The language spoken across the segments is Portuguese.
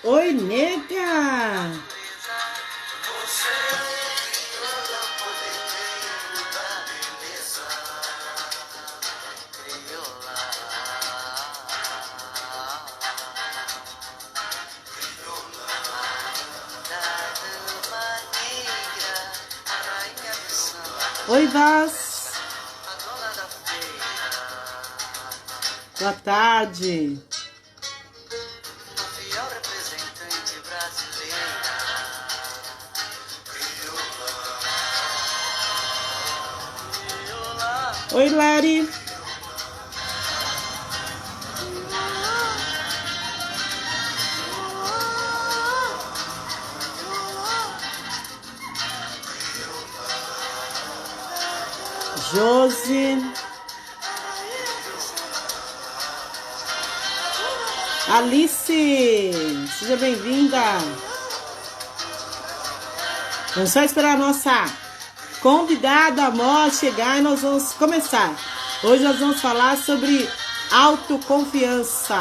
Oi, nega! Oi, Vaz! Boa tarde! Oi, Lari! Josi! Alice! Seja bem-vinda! Vamos só esperar a nossa convidada Amor chegar e nós vamos começar. Hoje nós vamos falar sobre autoconfiança.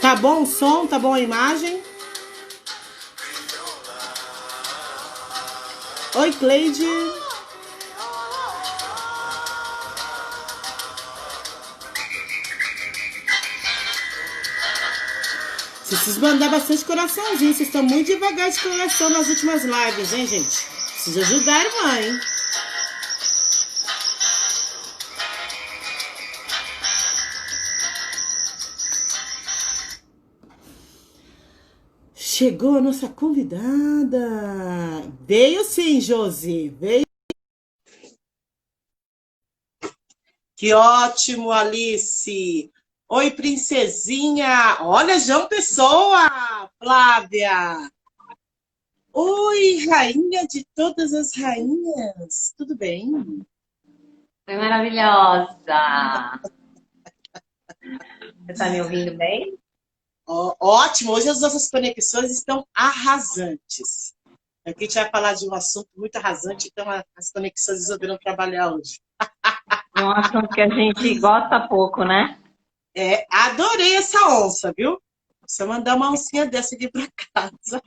Tá bom o som? Tá bom a imagem? Oi, Cleide! Vocês mandar bastante coraçãozinho. Vocês estão muito devagar de coração nas últimas lives, hein, gente? Precisa ajudar a irmã, hein? Chegou a nossa convidada. Veio sim, Josi. Veio. Que ótimo, Alice. Oi, princesinha. Olha, João Pessoa. Flávia. Oi, rainha de todas as rainhas. Tudo bem? Foi maravilhosa. Você está me ouvindo bem? Ótimo. Hoje as nossas conexões estão arrasantes. Aqui a gente vai falar de um assunto muito arrasante, então as conexões resolveram trabalhar hoje. Um assunto que a gente gosta pouco, né? Adorei essa onça, viu? Se eu mandar uma oncinha dessa aqui para casa.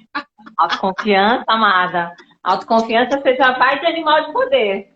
Autoconfiança, amada. Autoconfiança, você já vai de animal de poder.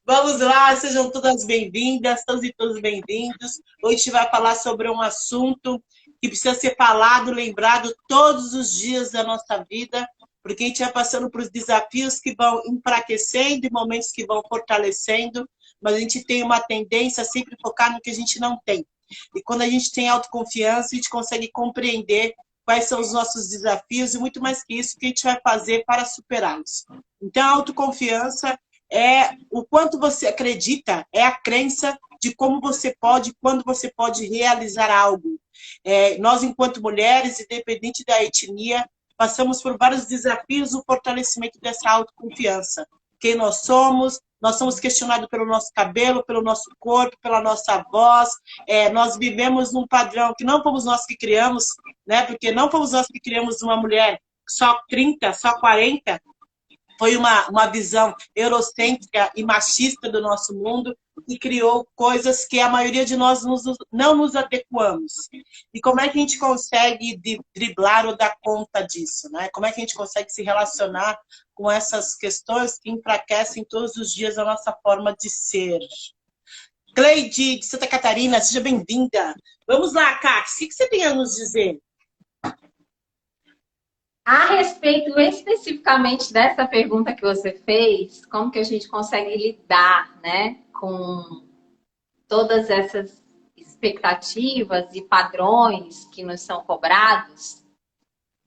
Vamos lá, sejam todas bem-vindas, todos e todos bem-vindos. Hoje a gente vai falar sobre um assunto que precisa ser falado, lembrado todos os dias da nossa vida, porque a gente vai passando por desafios que vão enfraquecendo e momentos que vão fortalecendo, mas a gente tem uma tendência a sempre focar no que a gente não tem. E quando a gente tem autoconfiança, a gente consegue compreender quais são os nossos desafios e muito mais que isso, o que a gente vai fazer para superá-los. Então, a autoconfiança é o quanto você acredita, é a crença de como você pode, quando você pode realizar algo. Nós, enquanto mulheres, independente da etnia, passamos por vários desafios no fortalecimento dessa autoconfiança. Quem nós somos questionados pelo nosso cabelo, pelo nosso corpo, pela nossa voz. Nós vivemos num padrão que não fomos nós que criamos, né? Porque não fomos nós que criamos uma mulher só 30, só 40. Foi uma visão eurocêntrica e machista do nosso mundo e criou coisas que a maioria de nós não nos adequamos. E como é que a gente consegue driblar ou dar conta disso? Né? Como é que a gente consegue se relacionar com essas questões que enfraquecem todos os dias a nossa forma de ser? Cleide, de Santa Catarina, seja bem-vinda. Vamos lá, Cátia, o que você tem a nos dizer? A respeito especificamente dessa pergunta que você fez, como que a gente consegue lidar, né, com todas essas expectativas e padrões que nos são cobrados,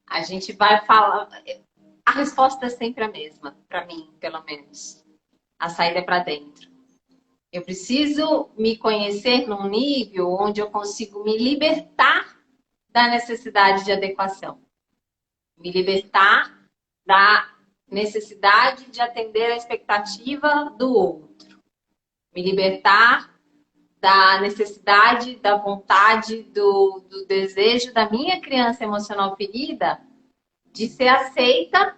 a gente vai falar. A resposta é sempre a mesma, para mim, pelo menos. A saída é para dentro. Eu preciso me conhecer num nível onde eu consigo me libertar da necessidade de adequação. Me libertar da necessidade de atender a expectativa do outro. Me libertar da necessidade, da vontade, do desejo da minha criança emocional ferida de ser aceita,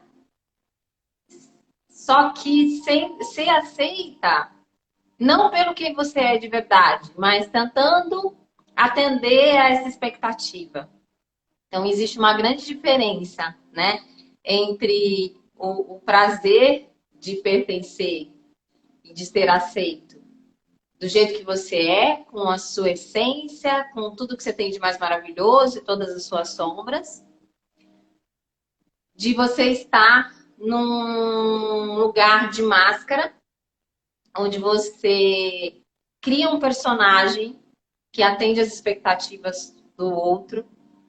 só que ser aceita não pelo que você é de verdade, mas tentando atender a essa expectativa. Então, existe uma grande diferença, né, entre o prazer de pertencer e de ser aceito do jeito que você é, com a sua essência, com tudo que você tem de mais maravilhoso e todas as suas sombras, de você estar num lugar de máscara, onde você cria um personagem que atende às expectativas do outro,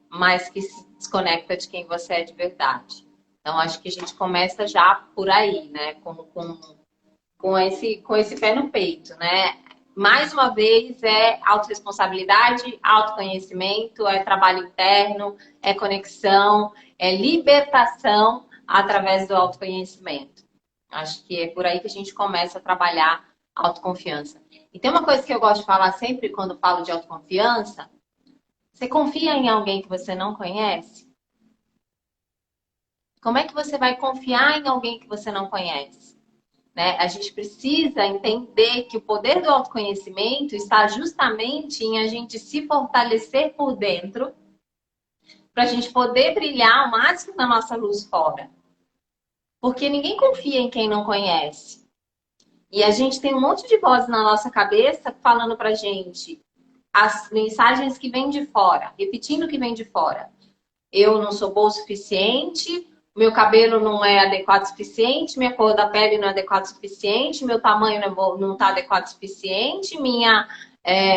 mas que se desconecta de quem você é de verdade. Então, acho que a gente começa já por aí, né? Com esse pé no peito, né? Mais uma vez, é autorresponsabilidade, autoconhecimento, é trabalho interno, é conexão, é libertação através do autoconhecimento. Acho que é por aí que a gente começa a trabalhar autoconfiança. E tem uma coisa que eu gosto de falar sempre quando falo de autoconfiança. Você confia em alguém que você não conhece? Como é que você vai confiar em alguém que você não conhece? Né? A gente precisa entender que o poder do autoconhecimento está justamente em a gente se fortalecer por dentro para a gente poder brilhar o máximo da nossa luz fora. Porque ninguém confia em quem não conhece. E a gente tem um monte de voz na nossa cabeça falando pra gente as mensagens que vêm de fora, repetindo o que vem de fora. Eu não sou boa o suficiente, meu cabelo não é adequado o suficiente, minha cor da pele não é adequada o suficiente, meu tamanho não está adequado o suficiente,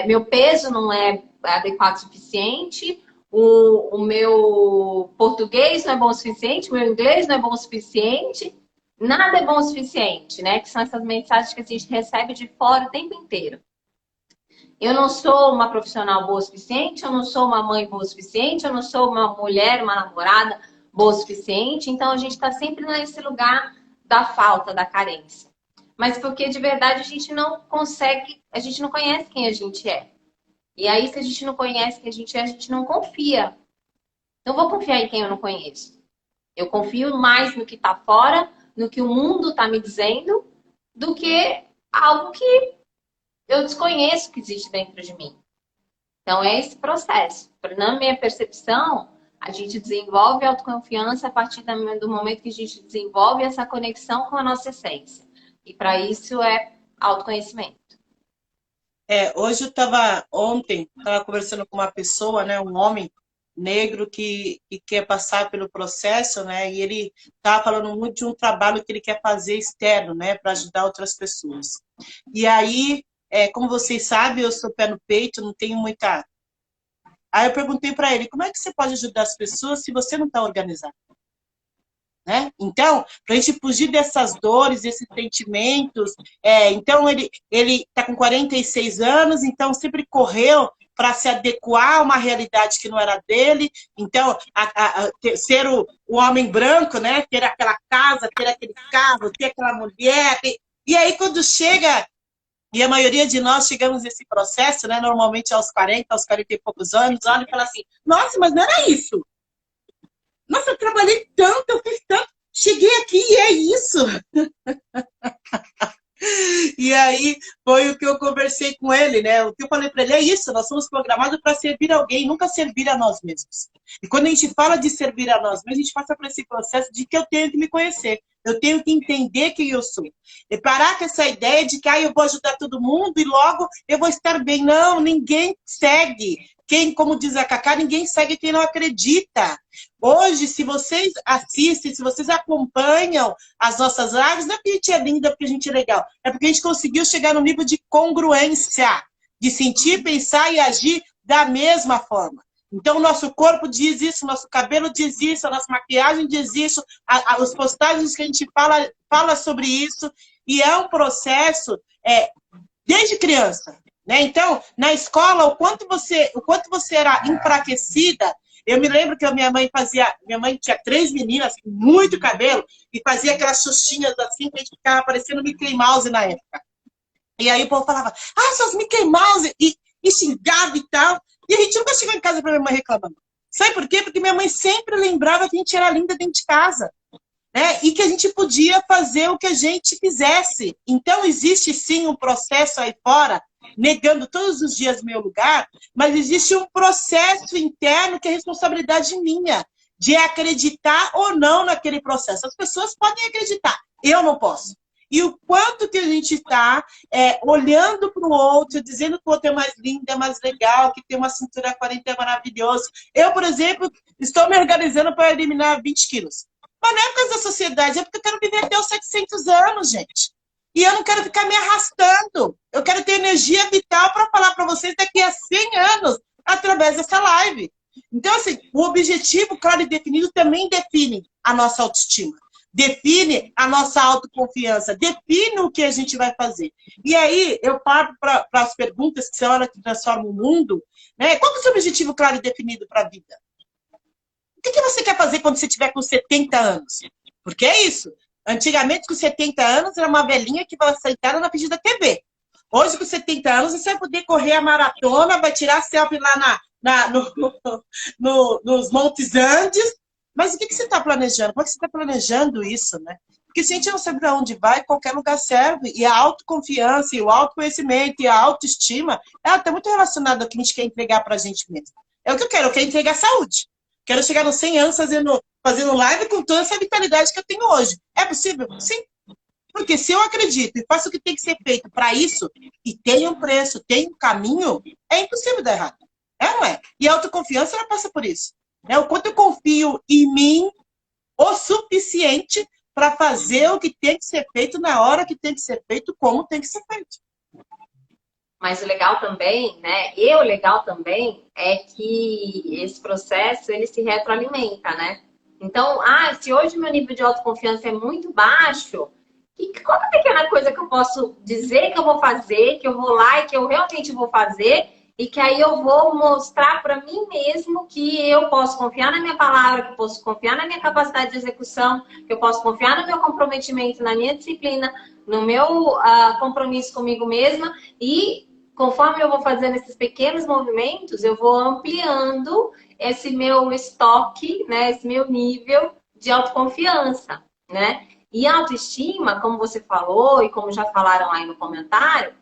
meu peso não é adequado o suficiente, o meu português não é bom o suficiente, o meu inglês não é bom o suficiente. Nada é bom o suficiente, né? Que são essas mensagens que a gente recebe de fora o tempo inteiro. Eu não sou uma profissional boa o suficiente, eu não sou uma mãe boa o suficiente, eu não sou uma mulher, uma namorada boa o suficiente. Então, a gente está sempre nesse lugar da falta, da carência. Mas porque, de verdade, a gente não consegue, a gente não conhece quem a gente é. E aí, se a gente não conhece quem a gente não confia. Não vou confiar em quem eu não conheço. Eu confio mais no que está fora, no que o mundo está me dizendo, do que algo que eu desconheço que existe dentro de mim. Então, é esse processo. Na minha percepção, a gente desenvolve a autoconfiança a partir do momento que a gente desenvolve essa conexão com a nossa essência. E para isso é autoconhecimento. Hoje ontem, estava conversando com uma pessoa, né, um homem negro que quer passar pelo processo, né, e ele estava falando muito de um trabalho que ele quer fazer externo, né, para ajudar outras pessoas. E aí, como vocês sabem, eu sou pé no peito, não tenho muita... Aí eu perguntei para ele, como é que você pode ajudar as pessoas se você não está organizado? Né? Então, para a gente fugir dessas dores, desses sentimentos, então ele está com 46 anos, então sempre correu para se adequar a uma realidade que não era dele, então ser o homem branco, né? Ter aquela casa, ter aquele carro, ter aquela mulher, e aí quando chega, e a maioria de nós chegamos nesse processo, né? Normalmente aos 40 e poucos anos, olha e fala assim, nossa, mas não era isso. Nossa, eu trabalhei tanto, eu fiz tanto, cheguei aqui e é isso. E aí foi o que eu conversei com ele, né? O que eu falei para ele é isso, nós somos programados para servir alguém, nunca servir a nós mesmos. E quando a gente fala de servir a nós mesmos, a gente passa por esse processo de que eu tenho que me conhecer, eu tenho que entender quem eu sou. E parar com essa ideia de que eu vou ajudar todo mundo e logo eu vou estar bem. Não, ninguém segue. Como diz a Cacá, ninguém segue quem não acredita. Hoje, se vocês assistem, se vocês acompanham as nossas lives, não é porque a gente é linda, porque a gente é legal. É porque a gente conseguiu chegar no nível de congruência, de sentir, pensar e agir da mesma forma. Então, o nosso corpo diz isso, o nosso cabelo diz isso, a nossa maquiagem diz isso, os postagens que a gente fala sobre isso. E é um processo desde criança. Né? Então, na escola, o quanto você era enfraquecida. Eu me lembro que minha mãe tinha 3 meninas, muito cabelo, e fazia aquelas xuxinhas assim, que a gente ficava parecendo Mickey Mouse na época. E aí o povo falava, seus Mickey Mouse! E xingava e tal. E a gente nunca chegou em casa para minha mãe reclamando. Sabe por quê? Porque minha mãe sempre lembrava que a gente era linda dentro de casa, né? E que a gente podia fazer o que a gente quisesse. Então, existe sim um processo aí fora, negando todos os dias meu lugar, mas existe um processo interno que é responsabilidade minha, de acreditar ou não naquele processo. As pessoas podem acreditar, eu não posso. E o quanto que a gente está olhando para o outro, dizendo que o outro é mais lindo, é mais legal, que tem uma cintura 40 é maravilhoso. Eu, por exemplo, estou me organizando para eliminar 20 quilos. Mas não é por causa da sociedade, é porque eu quero viver até os 700 anos, gente. E eu não quero ficar me arrastando. Eu quero ter energia vital para falar para vocês daqui a 100 anos, através dessa live. Então, assim, o objetivo claro e definido também define a nossa autoestima. Define a nossa autoconfiança. Define o que a gente vai fazer. E aí, eu paro para as perguntas que são a hora que transforma o mundo. Né? Qual que é o seu objetivo claro e definido para a vida? O que você quer fazer quando você tiver com 70 anos? Porque é isso. Antigamente, com 70 anos, era uma velhinha que vai sentar na frente da TV. Hoje, com 70 anos, você vai poder correr a maratona, vai tirar selfie lá nos Montes Andes. Mas o que você está planejando? Como é que você está planejando isso, né? Porque se a gente não sabe para onde vai, qualquer lugar serve. E a autoconfiança, e o autoconhecimento, e a autoestima, ela está muito relacionada ao que a gente quer entregar para a gente mesmo. É o que eu quero entregar saúde. Quero chegar nos 100 anos fazendo live com toda essa vitalidade que eu tenho hoje. É possível? Sim. Porque se eu acredito e faço o que tem que ser feito para isso, e tem um preço, tem um caminho, é impossível dar errado. É ou não é? E a autoconfiança, ela passa por isso. Né? O quanto eu confio em mim o suficiente para fazer o que tem que ser feito na hora que tem que ser feito, como tem que ser feito. Mas o legal também, né? E o legal também é que esse processo, ele se retroalimenta, né? Então, se hoje meu nível de autoconfiança é muito baixo, qual é a pequena coisa que eu posso dizer que eu vou fazer, que eu vou lá e que eu realmente vou fazer, e que aí eu vou mostrar para mim mesmo que eu posso confiar na minha palavra, que eu posso confiar na minha capacidade de execução, que eu posso confiar no meu comprometimento, na minha disciplina, no meu compromisso comigo mesma. E conforme eu vou fazendo esses pequenos movimentos, eu vou ampliando esse meu estoque, né, esse meu nível de autoconfiança, né? E a autoestima, como você falou e como já falaram aí no comentário,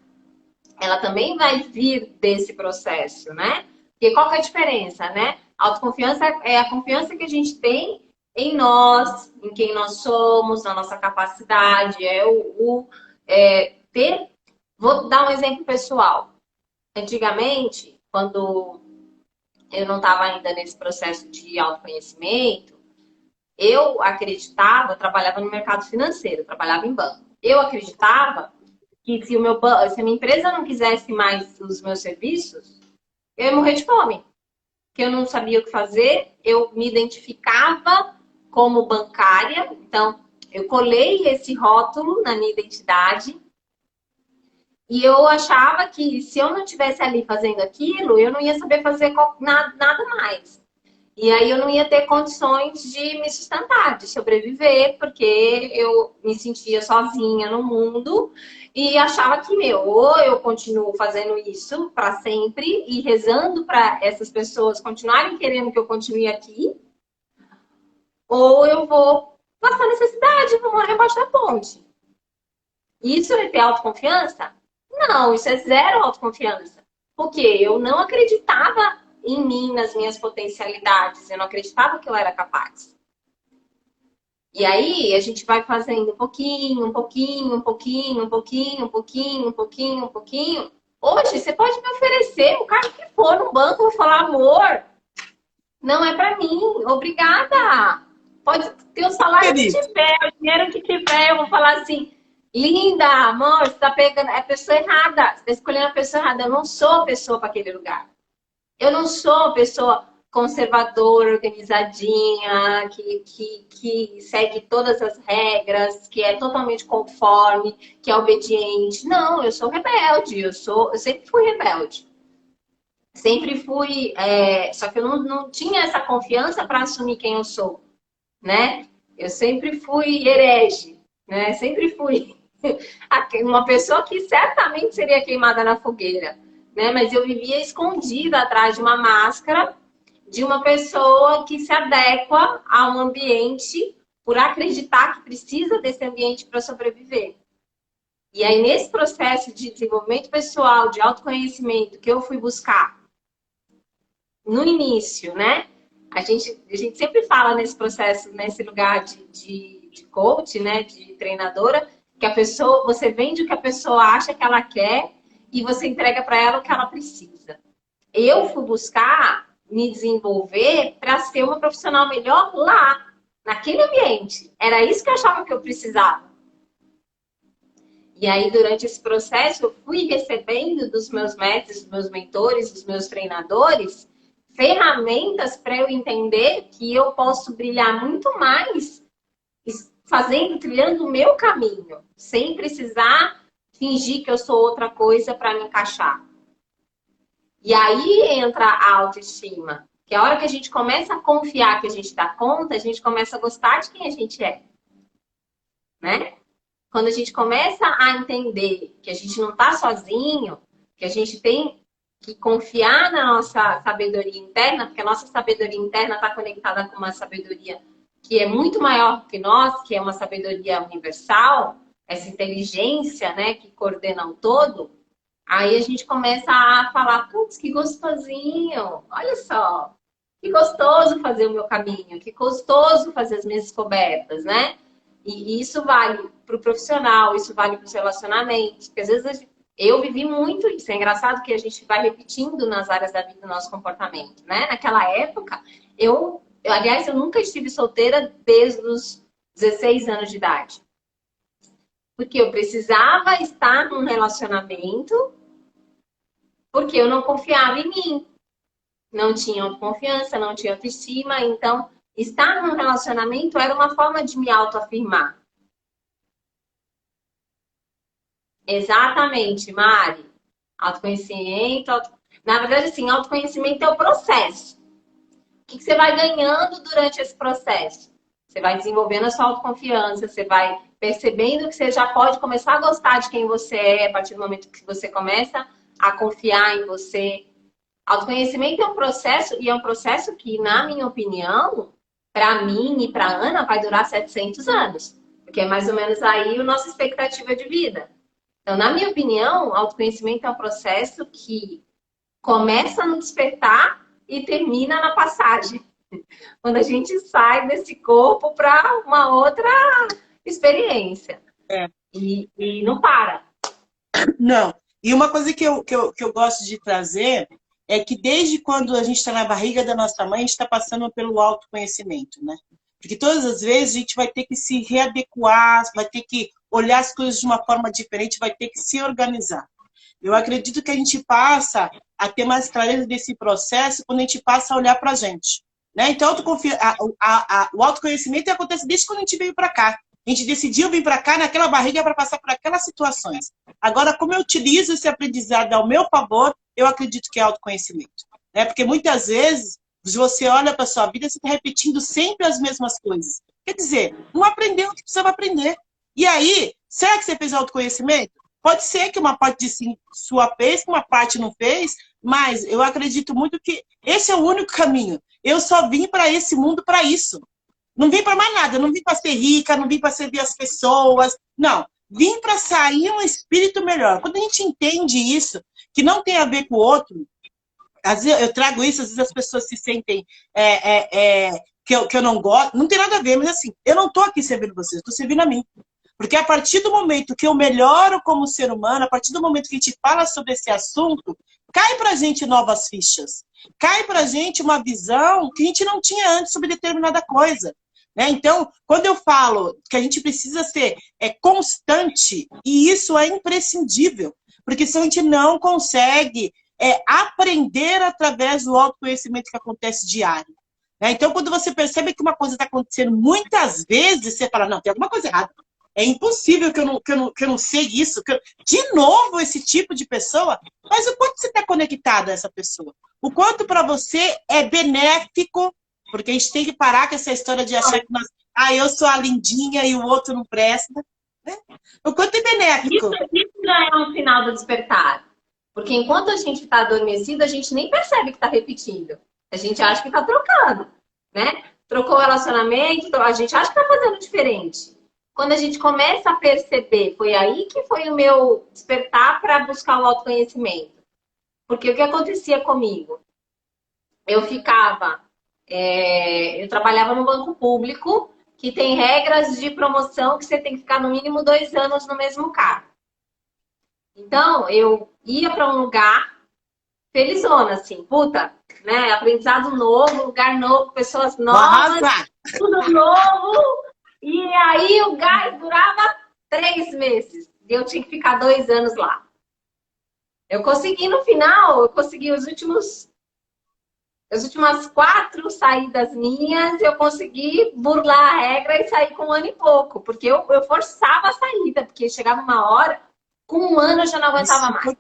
ela também vai vir desse processo, né? Porque qual que é a diferença, né? A autoconfiança é a confiança que a gente tem em nós, em quem nós somos, na nossa capacidade, ter... Vou dar um exemplo pessoal. Antigamente, quando eu não estava ainda nesse processo de autoconhecimento, eu acreditava, eu trabalhava no mercado financeiro, eu trabalhava em banco. Eu acreditava que se a minha empresa não quisesse mais os meus serviços, eu ia morrer de fome. Que eu não sabia o que fazer, eu me identificava como bancária, então eu colei esse rótulo na minha identidade e eu achava que se eu não estivesse ali fazendo aquilo, eu não ia saber fazer nada mais. E aí eu não ia ter condições de me sustentar, de sobreviver, porque eu me sentia sozinha no mundo e achava que, ou eu continuo fazendo isso para sempre e rezando para essas pessoas continuarem querendo que eu continue aqui, ou eu vou passar necessidade, vou morar embaixo da ponte. Isso é ter autoconfiança? Não, isso é zero autoconfiança. Porque eu não acreditava em mim, nas minhas potencialidades. Eu não acreditava que eu era capaz. E aí, a gente vai fazendo um pouquinho, um pouquinho, um pouquinho, um pouquinho, um pouquinho, um pouquinho, um pouquinho. Hoje, você pode me oferecer o cara que for no banco, eu vou falar, amor, não é pra mim, obrigada. Pode ter o salário que tiver, o dinheiro que tiver, eu vou falar assim, linda, amor, você tá pegando a pessoa errada, você tá escolhendo a pessoa errada. Eu não sou a pessoa para aquele lugar. Eu não sou a pessoa conservadora, organizadinha, que segue todas as regras, que é totalmente conforme, que é obediente. Não, eu sou rebelde, eu sempre fui rebelde. Sempre fui, só que eu não tinha essa confiança para assumir quem eu sou, né? Eu sempre fui herege, né? Sempre fui uma pessoa que certamente seria queimada na fogueira. né? Mas eu vivia escondida atrás de uma máscara de uma pessoa que se adequa a um ambiente por acreditar que precisa desse ambiente para sobreviver. E aí, nesse processo de desenvolvimento pessoal, de autoconhecimento que eu fui buscar no início, né? A gente sempre fala nesse processo, nesse lugar de coach, né? De treinadora, que a pessoa, você vende o que a pessoa acha que ela quer e você entrega para ela o que ela precisa. Eu fui buscar me desenvolver para ser uma profissional melhor lá, naquele ambiente. Era isso que eu achava que eu precisava. E aí, durante esse processo, eu fui recebendo dos meus mestres, dos meus mentores, dos meus treinadores, ferramentas para eu entender que eu posso brilhar muito mais trilhando o meu caminho, sem precisar fingir que eu sou outra coisa para me encaixar. E aí entra a autoestima, que a hora que a gente começa a confiar que a gente dá conta, a gente começa a gostar de quem a gente é, né? Quando a gente começa a entender que a gente não está sozinho, que a gente tem que confiar na nossa sabedoria interna, porque a nossa sabedoria interna está conectada com uma sabedoria que é muito maior que nós, que é uma sabedoria universal, essa inteligência, né, que coordena o todo. Aí a gente começa a falar, putz, que gostosinho, olha só, que gostoso fazer o meu caminho, que gostoso fazer as minhas descobertas, né? E isso vale para o profissional, isso vale para os relacionamentos, porque às vezes eu vivi muito isso. É engraçado que a gente vai repetindo nas áreas da vida o nosso comportamento, né? Naquela época, aliás, eu nunca estive solteira desde os 16 anos de idade. Porque eu precisava estar num relacionamento, porque eu não confiava em mim. Não tinha autoconfiança, não tinha autoestima, então estar num relacionamento era uma forma de me autoafirmar. Exatamente, Mari. Autoconhecimento. Na verdade, assim, autoconhecimento é o processo. O que você vai ganhando durante esse processo? Você vai desenvolvendo a sua autoconfiança, você vai percebendo que você já pode começar a gostar de quem você é a partir do momento que você começa a confiar em você. Autoconhecimento é um processo, e é um processo que, na minha opinião, para mim e para a Ana, vai durar 700 anos. Porque é mais ou menos aí a nossa expectativa de vida. Então, na minha opinião, autoconhecimento é um processo que começa no despertar e termina na passagem. Quando a gente sai desse corpo para uma outra experiência. É. E não para. Não. E uma coisa que eu gosto de trazer é que desde quando a gente está na barriga da nossa mãe, a gente está passando pelo autoconhecimento, né? Porque todas as vezes a gente vai ter que se readequar, vai ter que olhar as coisas de uma forma diferente, vai ter que se organizar. Eu acredito que a gente passa a ter mais clareza desse processo quando a gente passa a olhar para a gente. Né? Então, o autoconhecimento acontece desde quando a gente veio para cá. A gente decidiu vir para cá naquela barriga para passar por aquelas situações. Agora, como eu utilizo esse aprendizado ao meu favor, eu acredito que é autoconhecimento. Né? Porque muitas vezes, se você olha para a sua vida, você está repetindo sempre as mesmas coisas. Quer dizer, não aprendeu o que precisava aprender. E aí, será que você fez autoconhecimento? Pode ser que uma parte de sua fez, que uma parte não fez, mas eu acredito muito que esse é o único caminho. Eu só vim para esse mundo para isso. Não vim para mais nada, não vim para ser rica, não vim para servir as pessoas. Não, vim para sair um espírito melhor. Quando a gente entende isso, que não tem a ver com o outro, às vezes eu trago isso, às vezes as pessoas se sentem que eu não gosto, não tem nada a ver, mas assim, eu não estou aqui servindo vocês, estou servindo a mim. Porque a partir do momento que eu melhoro como ser humano, a partir do momento que a gente fala sobre esse assunto, cai pra gente novas fichas. Cai pra gente uma visão que a gente não tinha antes sobre determinada coisa. Né? Então, quando eu falo que a gente precisa ser constante, e isso é imprescindível, porque se a gente não consegue aprender através do autoconhecimento que acontece diário. Né? Então, quando você percebe que uma coisa está acontecendo muitas vezes, você fala, não, tem alguma coisa errada. É impossível que eu não sei isso. De novo, esse tipo de pessoa. Mas o quanto você está conectado a essa pessoa? O quanto para você é benéfico, porque a gente tem que parar com essa história de achar que eu sou a lindinha e o outro não presta. Né? O quanto é benéfico. Isso já é um sinal do despertar. Porque enquanto a gente está adormecido, a gente nem percebe que está repetindo. A gente acha que está trocando, né? Trocou o relacionamento, a gente acha que está fazendo diferente. Quando a gente começa a perceber, foi aí que foi o meu despertar para buscar o autoconhecimento. Porque o que acontecia comigo? Eu ficava, eu trabalhava no banco público, que tem regras de promoção que você tem que ficar no mínimo 2 anos no mesmo cargo. Então, eu ia para um lugar felizona, assim, puta, né? Aprendizado novo, lugar novo, pessoas novas, tudo novo. E aí o gás durava 3 meses. E eu tinha que ficar 2 anos lá. Eu consegui, no final, eu consegui as últimas 4 saídas minhas, eu consegui burlar a regra e sair com 1 ano e pouco. Porque eu forçava a saída, porque chegava uma hora, com 1 ano eu já não aguentava mais.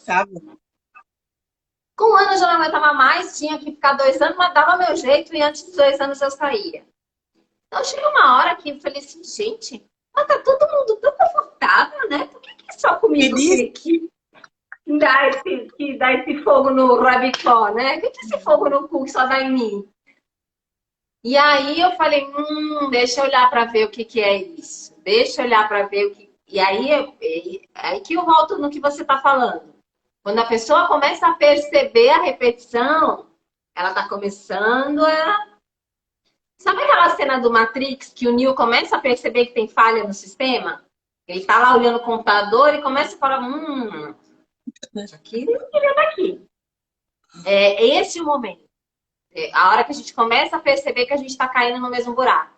Com 1 ano eu já não aguentava mais, tinha que ficar 2 anos, mas dava meu jeito e antes dos 2 anos eu saía. Então chegou uma hora que eu falei assim, gente, mas tá todo mundo tão confortável, né? Por que é só comigo que dá esse fogo no rabicó, né? Por que esse fogo no cu que só dá em mim? E aí eu falei, deixa eu olhar para ver o que é isso. Deixa eu olhar para ver o que... E aí que eu volto no que você tá falando. Quando a pessoa começa a perceber a repetição, ela tá começando a... Sabe aquela cena do Matrix que o Neo começa a perceber que tem falha no sistema? Ele tá lá olhando o computador e começa a falar, isso aqui não queria estar aqui. É esse o momento. A hora que a gente começa a perceber que a gente está caindo no mesmo buraco.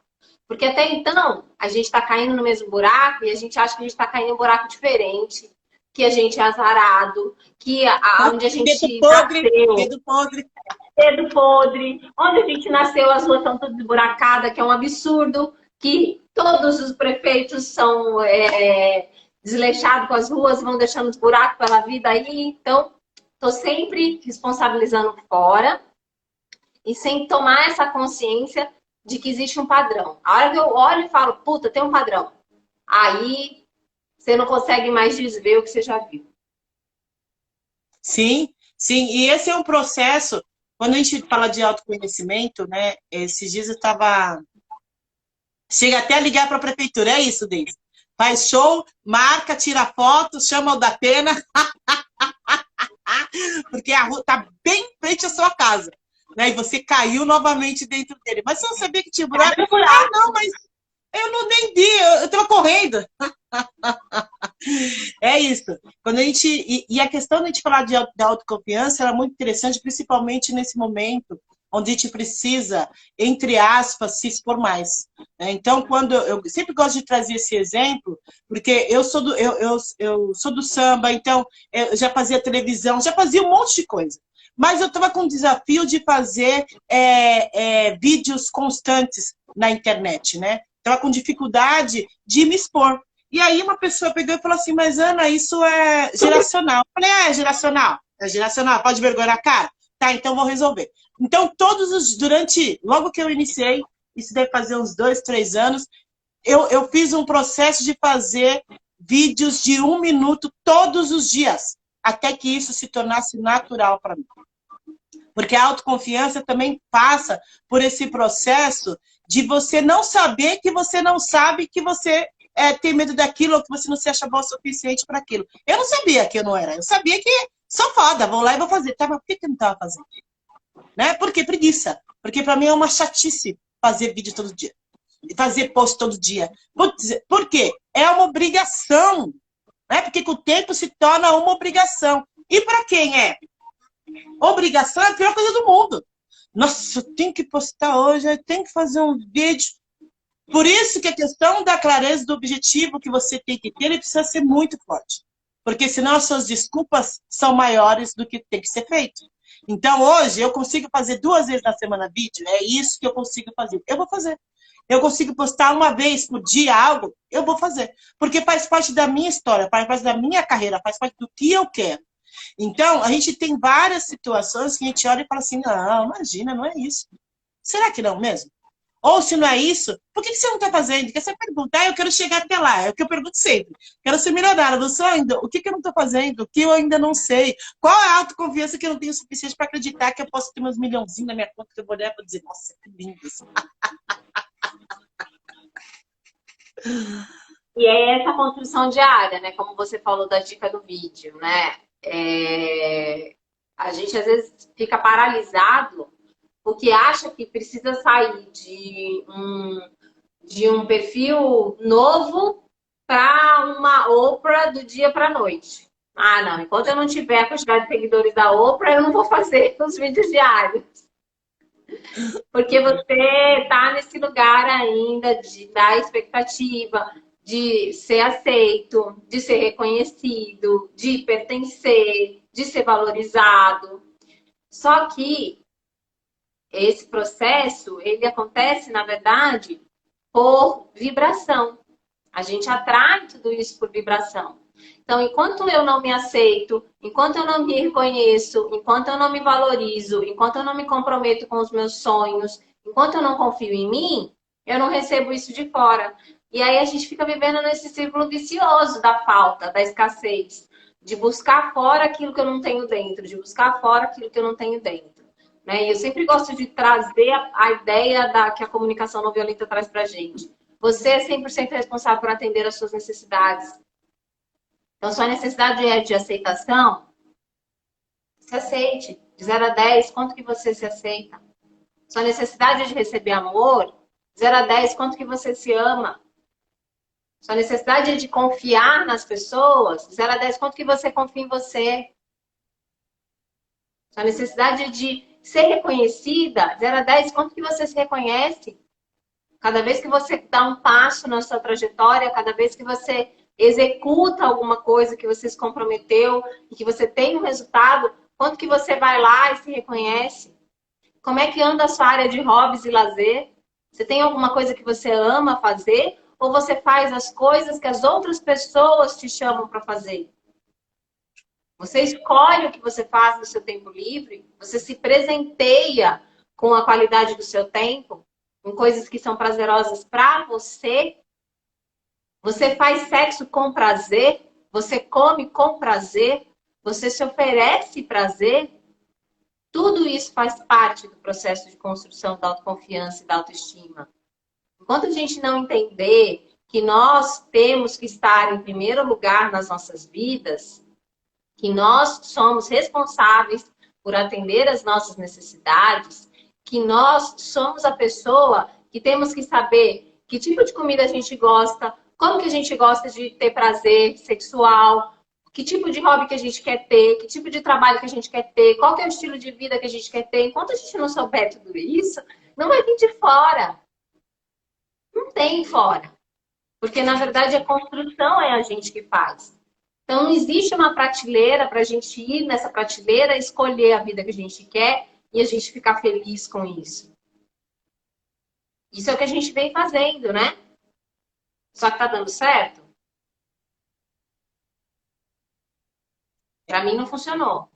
Porque até então, a gente está caindo no mesmo buraco e a gente acha que a gente está caindo em um buraco diferente, que a gente é azarado, que onde a gente nasceu... Dedo podre, onde a gente nasceu, as ruas estão todas esburacadas, que é um absurdo, que todos os prefeitos são desleixados com as ruas, vão deixando os buracos pela vida aí. Então, estou sempre responsabilizando fora e sem tomar essa consciência de que existe um padrão. A hora que eu olho e falo, puta, tem um padrão. Aí, você não consegue mais desver o que você já viu. Sim, sim. E esse é um processo... Quando a gente fala de autoconhecimento, né? Esses dias eu estava... Chega até a ligar para a prefeitura, é isso, Deise. Faz show, marca, tira foto, chama o Datena, porque a rua está bem em frente à sua casa, né? E você caiu novamente dentro dele. Mas você não sabia que tinha buraco? Ah, não, mas eu não nem vi, eu estava correndo. É isso. Quando a gente, e a questão de a gente falar da autoconfiança era muito interessante, principalmente nesse momento onde a gente precisa, entre aspas, se expor mais. Então, quando eu sempre gosto de trazer esse exemplo, porque eu sou do samba, então eu já fazia televisão, já fazia um monte de coisa. Mas eu estava com o desafio de fazer vídeos constantes na internet, né? Estava com dificuldade de me expor. E aí uma pessoa pegou e falou assim, mas Ana, isso é geracional. Eu falei, é geracional. É geracional, pode vergonhar a cara? Tá, então vou resolver. Então, logo que eu iniciei, isso deve fazer uns 2, 3 anos, eu fiz um processo de fazer vídeos de 1 minuto todos os dias, até que isso se tornasse natural para mim. Porque a autoconfiança também passa por esse processo de você não saber que você não sabe que você tem medo daquilo ou que você não se acha bom o suficiente para aquilo. Eu não sabia que eu não era. Eu sabia que sou foda, vou lá e vou fazer. Tá, mas por que eu não estava fazendo? Né? Por que preguiça? Porque para mim é uma chatice fazer vídeo todo dia. Fazer post todo dia. Por quê? É uma obrigação. Né? Porque com o tempo se torna uma obrigação. E para quem é? Obrigação é a pior coisa do mundo. Nossa, eu tenho que postar hoje, eu tenho que fazer um vídeo. Por isso que a questão da clareza do objetivo que você tem que ter, ele precisa ser muito forte. Porque senão as suas desculpas são maiores do que tem que ser feito. Então hoje eu consigo fazer 2 vezes na semana vídeo, é isso que eu consigo fazer. Eu vou fazer. Eu consigo postar 1 vez por dia algo, eu vou fazer. Porque faz parte da minha história, faz parte da minha carreira, faz parte do que eu quero. Então, a gente tem várias situações que a gente olha e fala assim, não, imagina, não é isso. Será que não mesmo? Ou se não é isso, por que você não está fazendo? Porque você pergunta, eu quero chegar até lá, é o que eu pergunto sempre. Quero ser milionária, não sou ainda. O que eu não estou fazendo? O que eu ainda não sei? Qual é a autoconfiança que eu não tenho o suficiente para acreditar que eu posso ter meus milhãozinhos na minha conta que eu vou olhar e dizer, nossa, que lindo isso. E é essa construção diária, né? Como você falou da dica do vídeo, né? A gente às vezes fica paralisado porque acha que precisa sair de um perfil novo para uma Oprah do dia para a noite. Ah, não, enquanto eu não tiver a quantidade de seguidores da Oprah, eu não vou fazer os vídeos diários. Porque você está nesse lugar ainda da expectativa de ser aceito, de ser reconhecido, de pertencer, de ser valorizado. Só que esse processo, ele acontece, na verdade, por vibração. A gente atrai tudo isso por vibração. Então, enquanto eu não me aceito, enquanto eu não me reconheço, enquanto eu não me valorizo, enquanto eu não me comprometo com os meus sonhos, enquanto eu não confio em mim, eu não recebo isso de fora. E aí a gente fica vivendo nesse círculo vicioso da falta, da escassez, de buscar fora aquilo que eu não tenho dentro, de buscar fora aquilo que eu não tenho dentro. Né? E eu sempre gosto de trazer a ideia que a comunicação não violenta traz para a gente. Você é 100% responsável por atender às suas necessidades. Então, sua necessidade é de aceitação, se aceite. De 0 a 10, quanto que você se aceita? Sua necessidade é de receber amor, de 0 a 10, quanto que você se ama? Sua necessidade é de confiar nas pessoas, de 0 a 10, quanto que você confia em você? Sua necessidade é de ser reconhecida, de 0 a 10, quanto que você se reconhece? Cada vez que você dá um passo na sua trajetória, cada vez que você executa alguma coisa que você se comprometeu e que você tem um resultado, quanto que você vai lá e se reconhece? Como é que anda a sua área de hobbies e lazer? Você tem alguma coisa que você ama fazer? Ou você faz as coisas que as outras pessoas te chamam para fazer? Você escolhe o que você faz no seu tempo livre? Você se presenteia com a qualidade do seu tempo? Com coisas que são prazerosas para você? Você faz sexo com prazer? Você come com prazer? Você se oferece prazer? Tudo isso faz parte do processo de construção da autoconfiança e da autoestima. Enquanto a gente não entender que nós temos que estar em primeiro lugar nas nossas vidas, que nós somos responsáveis por atender às nossas necessidades, que nós somos a pessoa que temos que saber que tipo de comida a gente gosta, como que a gente gosta de ter prazer sexual, que tipo de hobby que a gente quer ter, que tipo de trabalho que a gente quer ter, qual que é o estilo de vida que a gente quer ter. Enquanto a gente não souber tudo isso, não vai vir de fora. Não tem fora. Porque, na verdade, a construção é a gente que faz. Então, não existe uma prateleira para a gente ir nessa prateleira, escolher a vida que a gente quer e a gente ficar feliz com isso. Isso é o que a gente vem fazendo, né? Só que tá dando certo? Para mim não funcionou.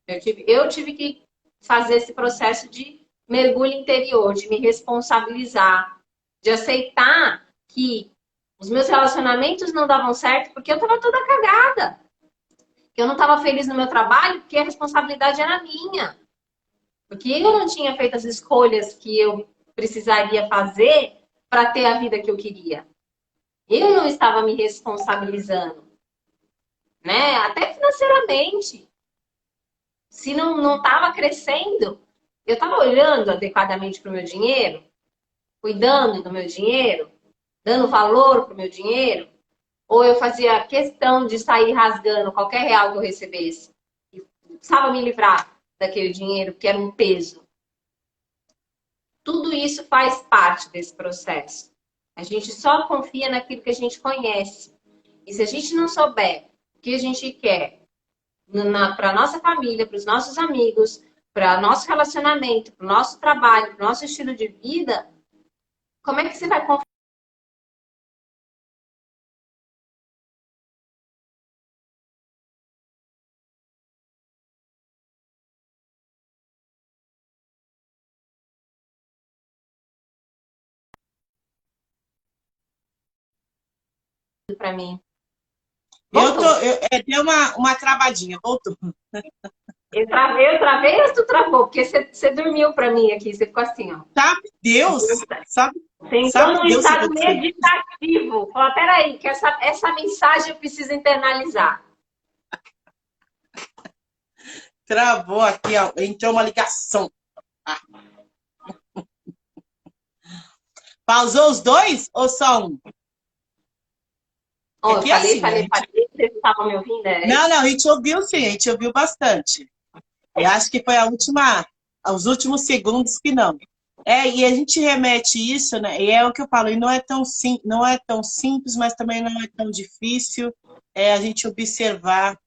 Eu tive que fazer esse processo de mergulho interior, de me responsabilizar, de aceitar que os meus relacionamentos não davam certo porque eu estava toda cagada. Que eu não estava feliz no meu trabalho porque a responsabilidade era minha. Porque eu não tinha feito as escolhas que eu precisaria fazer para ter a vida que eu queria. Eu não estava me responsabilizando, né? Até financeiramente. Se não estava crescendo, eu estava olhando adequadamente para o meu dinheiro, cuidando do meu dinheiro, dando valor para o meu dinheiro, ou eu fazia questão de sair rasgando qualquer real que eu recebesse. E precisava me livrar daquele dinheiro, que era um peso. Tudo isso faz parte desse processo. A gente só confia naquilo que a gente conhece. E se a gente não souber o que a gente quer para a nossa família, para os nossos amigos, para nosso relacionamento, para o nosso trabalho, para o nosso estilo de vida, como é que você vai confiar? para mim. Deu uma travadinha, voltou. Eu travei ou tu travou? Porque você dormiu para mim aqui, você ficou assim, ó. Sabe Deus, Você entrou sabe num Deus o que estado aconteceu. meditativo. Fala, peraí, que essa mensagem eu preciso internalizar. Travou aqui, ó, entrou uma ligação. Ah. Pausou os dois ou só um? Oh, É que assim, falei, vocês estavam me ouvindo? Não, a gente ouviu sim, a gente ouviu bastante. Eu acho que foi os últimos segundos que não. E a gente remete isso, né? E é o que eu falo, e não é tão simples, mas também não é tão difícil a gente observar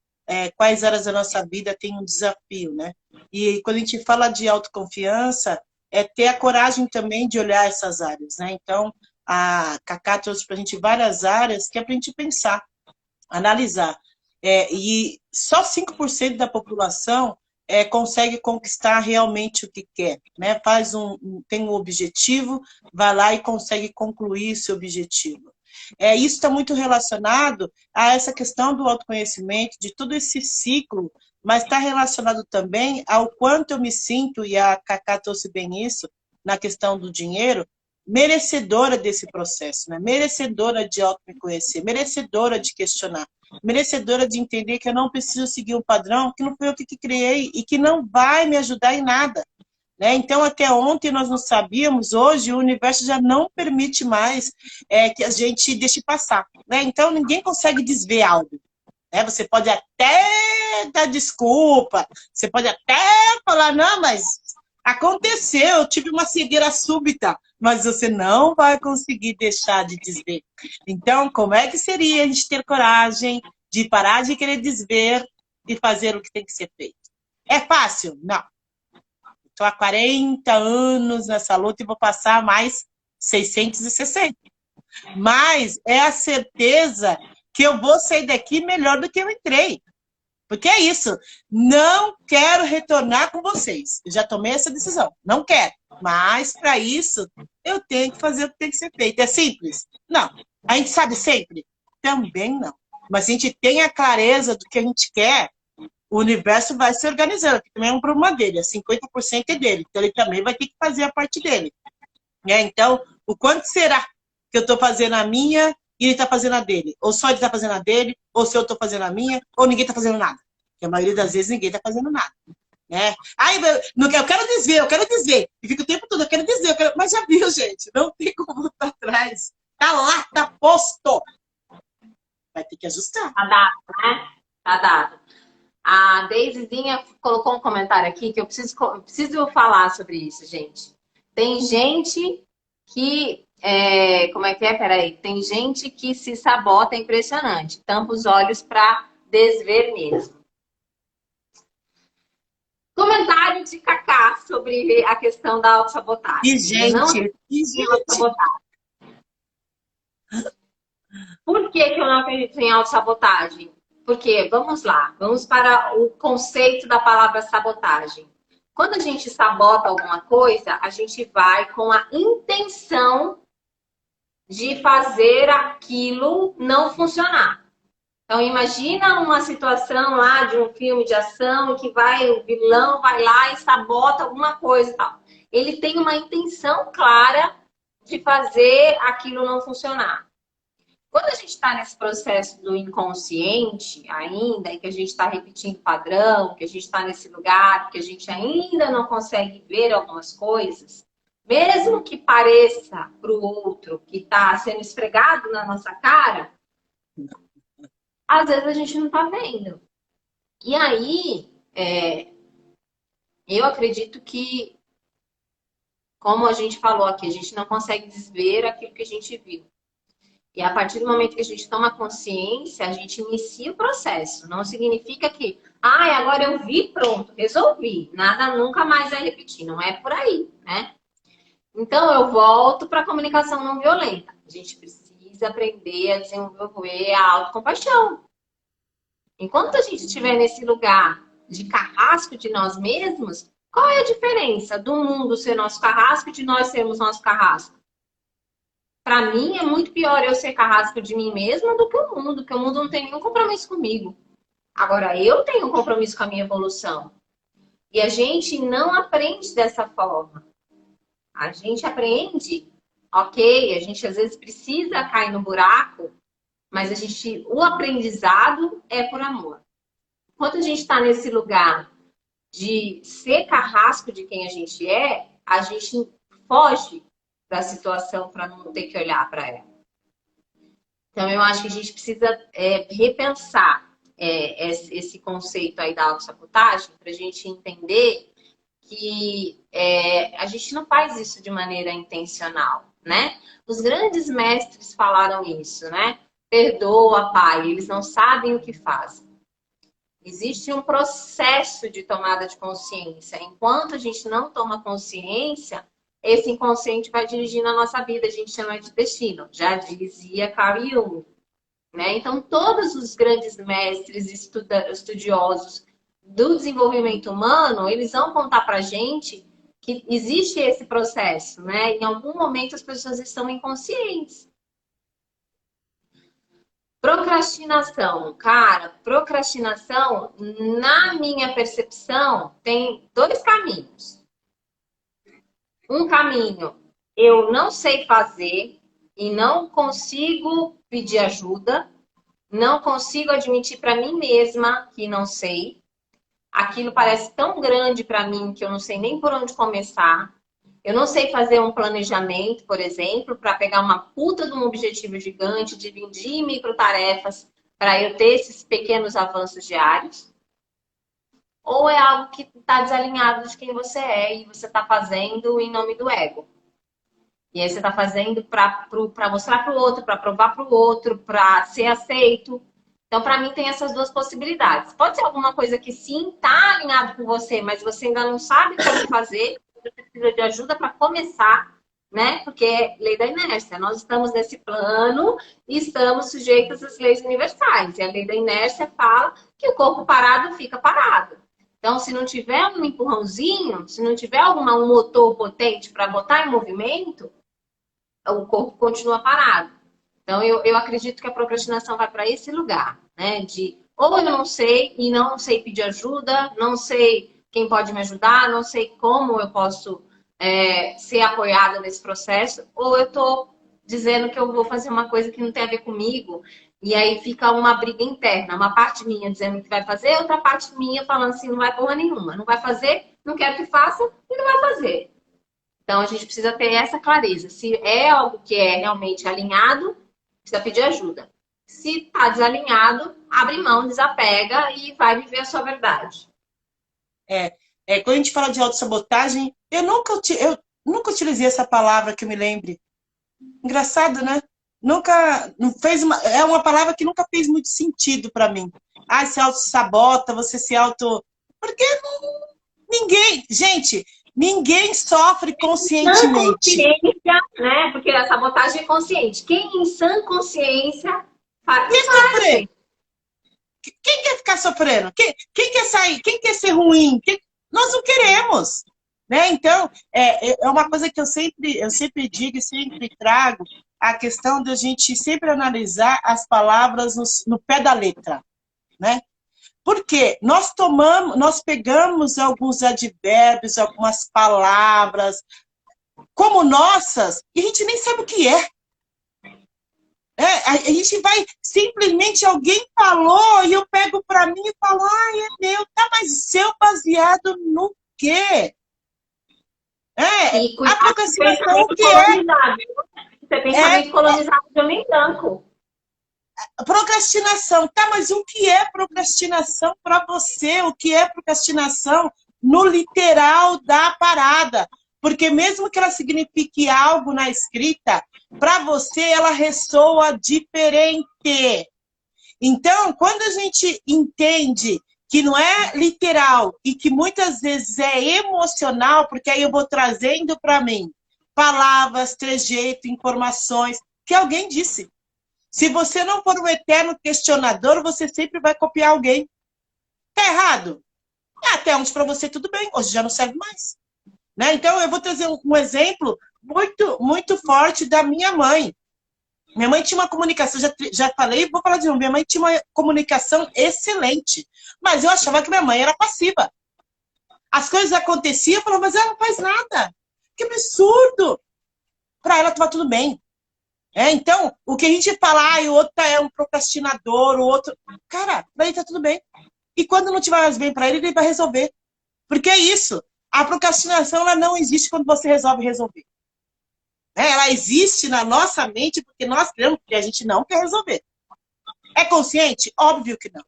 quais áreas da nossa vida tem um desafio, né? E quando a gente fala de autoconfiança, é ter a coragem também de olhar essas áreas, né? Então, a Cacá trouxe para a gente várias áreas que é para a gente pensar, analisar. E só 5% da população consegue conquistar realmente o que quer, né? Tem um objetivo, vai lá e consegue concluir esse objetivo. Isso está muito relacionado a essa questão do autoconhecimento, de todo esse ciclo, mas está relacionado também ao quanto eu me sinto, e a Cacá trouxe bem isso, na questão do dinheiro, merecedora desse processo, né? Merecedora de auto-me-conhecer, merecedora de questionar, merecedora de entender que eu não preciso seguir um padrão que não foi eu que criei e que não vai me ajudar em nada. Né? Então, até ontem nós não sabíamos, hoje o universo já não permite mais que a gente deixe passar. Né? Então, ninguém consegue desver algo. Né? Você pode até dar desculpa, você pode até falar, não, mas aconteceu, eu tive uma cegueira súbita, mas você não vai conseguir deixar de desver. Então, como é que seria a gente ter coragem de parar de querer desver e fazer o que tem que ser feito? É fácil? Não. Estou há 40 anos nessa luta e vou passar mais 660. Mas é a certeza que eu vou sair daqui melhor do que eu entrei. Porque é isso. Não quero retornar com vocês. Eu já tomei essa decisão. Não quero. Mas, para isso, eu tenho que fazer o que tem que ser feito. É simples? Não. A gente sabe sempre? Também não. Mas se a gente tem a clareza do que a gente quer, o universo vai se organizando. Também é um problema dele. 50% é dele. Então, ele também vai ter que fazer a parte dele. Então, o quanto será que eu estou fazendo a minha e ele está fazendo a dele? Ou só ele está fazendo a dele, ou se eu estou fazendo a minha, ou ninguém está fazendo nada. Porque a maioria das vezes ninguém está fazendo nada. Né? Eu quero desver. E fica o tempo todo, eu quero desver. Mas já viu, gente? Não tem como voltar atrás. Está lá, está posto. Vai ter que ajustar. Tá dado, né? Tá dado. A Deisyzinha colocou um comentário aqui que eu preciso falar sobre isso, gente. Tem gente que... como é que é? Peraí. Tem gente que se sabota, é impressionante. Tampa os olhos para desver mesmo. Comentário de Cacá sobre a questão da autossabotagem. E, gente, Por que eu não acredito em autossabotagem? Porque, vamos lá, vamos para o conceito da palavra sabotagem. Quando a gente sabota alguma coisa, a gente vai com a intenção de fazer aquilo não funcionar. Então, imagina uma situação lá de um filme de ação que o vilão vai lá e sabota alguma coisa e tal. Ele tem uma intenção clara de fazer aquilo não funcionar. Quando a gente está nesse processo do inconsciente ainda, e que a gente está repetindo padrão, que a gente está nesse lugar, que a gente ainda não consegue ver algumas coisas, mesmo que pareça para o outro que está sendo esfregado na nossa cara, às vezes a gente não está vendo. E aí, eu acredito que, como a gente falou aqui, a gente não consegue desver aquilo que a gente viu. E a partir do momento que a gente toma consciência, a gente inicia o processo. Não significa que, agora eu vi, pronto, resolvi. Nada nunca mais vai repetir. Não é por aí, né? Então, eu volto para a comunicação não violenta. A gente precisa aprender a desenvolver a autocompaixão. Enquanto a gente estiver nesse lugar de carrasco de nós mesmos, qual é a diferença do mundo ser nosso carrasco e de nós sermos nosso carrasco? Para mim é muito pior eu ser carrasco de mim mesma do que o mundo, porque o mundo não tem nenhum compromisso comigo. Agora eu tenho um compromisso com a minha evolução. E a gente não aprende dessa forma. A gente aprende, ok, a gente às vezes precisa cair no buraco, mas o aprendizado é por amor. Enquanto a gente está nesse lugar de ser carrasco de quem a gente foge da situação para não ter que olhar para ela. Então, eu acho que a gente precisa repensar esse conceito aí da autossabotagem para a gente entender que a gente não faz isso de maneira intencional, né? Os grandes mestres falaram isso, né? Perdoa, Pai, eles não sabem o que fazem. Existe um processo de tomada de consciência. Enquanto a gente não toma consciência, esse inconsciente vai dirigindo a nossa vida. A gente chama de destino. Já dizia Carl Jung. Né? Então, todos os grandes mestres estudiosos do desenvolvimento humano, eles vão contar pra gente que existe esse processo. Né? Em algum momento, as pessoas estão inconscientes. Procrastinação, cara, procrastinação, na minha percepção, tem dois caminhos. Um caminho, eu não sei fazer e não consigo pedir ajuda, não consigo admitir para mim mesma que não sei. Aquilo parece tão grande para mim que eu não sei nem por onde começar. Eu não sei fazer um planejamento, por exemplo, para pegar uma puta de um objetivo gigante, dividir em microtarefas para eu ter esses pequenos avanços diários. Ou é algo que está desalinhado de quem você é e você está fazendo em nome do ego. E aí você está fazendo para mostrar para o outro, para provar para o outro, para ser aceito. Então, para mim, tem essas duas possibilidades. Pode ser alguma coisa que sim está alinhado com você, mas você ainda não sabe como fazer. Você precisa de ajuda para começar, né? Porque é lei da inércia. Nós estamos nesse plano e estamos sujeitos às leis universais. E a lei da inércia fala que o corpo parado fica parado. Então, se não tiver um empurrãozinho, se não tiver um motor potente para botar em movimento, o corpo continua parado. Então, eu acredito que a procrastinação vai para esse lugar, né? De ou eu não sei e não sei pedir ajuda, não sei quem pode me ajudar, não sei como eu posso ser apoiada nesse processo, ou eu estou dizendo que eu vou fazer uma coisa que não tem a ver comigo, e aí fica uma briga interna, uma parte minha dizendo que vai fazer, outra parte minha falando assim, não vai porra nenhuma, não vai fazer, não quero que faça e não vai fazer. Então a gente precisa ter essa clareza, se é algo que é realmente alinhado, precisa pedir ajuda. Se está desalinhado, abre mão, desapega e vai viver a sua verdade. Quando a gente fala de autossabotagem, eu nunca utilizei essa palavra que eu me lembre. Engraçado, né? É uma palavra que nunca fez muito sentido para mim. Se auto-sabota, você se auto... Porque ninguém sofre conscientemente. Consciência, né? Porque a sabotagem é consciente. Quem em sã consciência faz... Quem quer ficar sofrendo? Quem quer sair? Quem quer ser ruim? Nós não queremos. Né? Então, é uma coisa que eu sempre digo e sempre trago, a questão de a gente sempre analisar as palavras no pé da letra. Né? Porque nós pegamos alguns advérbios, algumas palavras como nossas, e a gente nem sabe o que é. A gente vai, simplesmente alguém falou e eu pego para mim e falo, é meu, tá, mas seu baseado no quê? A procrastinação, o que é? Você pensamento colonizado de homem branco. Procrastinação, tá, mas o que é procrastinação para você? O que é procrastinação no literal da parada? Porque mesmo que ela signifique algo na escrita, para você ela ressoa diferente. Então, quando a gente entende que não é literal e que muitas vezes é emocional, porque aí eu vou trazendo para mim palavras, trejeito, informações que alguém disse. Se você não for um eterno questionador, você sempre vai copiar alguém. Tá errado? Até onde para você tudo bem, hoje já não serve mais. Né? Então, eu vou trazer um exemplo muito, muito forte da minha mãe. Minha mãe tinha uma comunicação, já falei, vou falar de novo, minha mãe tinha uma comunicação excelente, mas eu achava que minha mãe era passiva. As coisas aconteciam, eu falava, mas ela não faz nada. Que absurdo! Para ela estava tudo bem. Então, o que a gente fala, o outro é um procrastinador, o outro... Cara, para ele tá tudo bem. E quando não tiver mais bem para ele, ele vai resolver. Porque é isso. A procrastinação ela não existe quando você resolve resolver. Ela existe na nossa mente porque nós cremos que a gente não quer resolver. É consciente? Óbvio que não.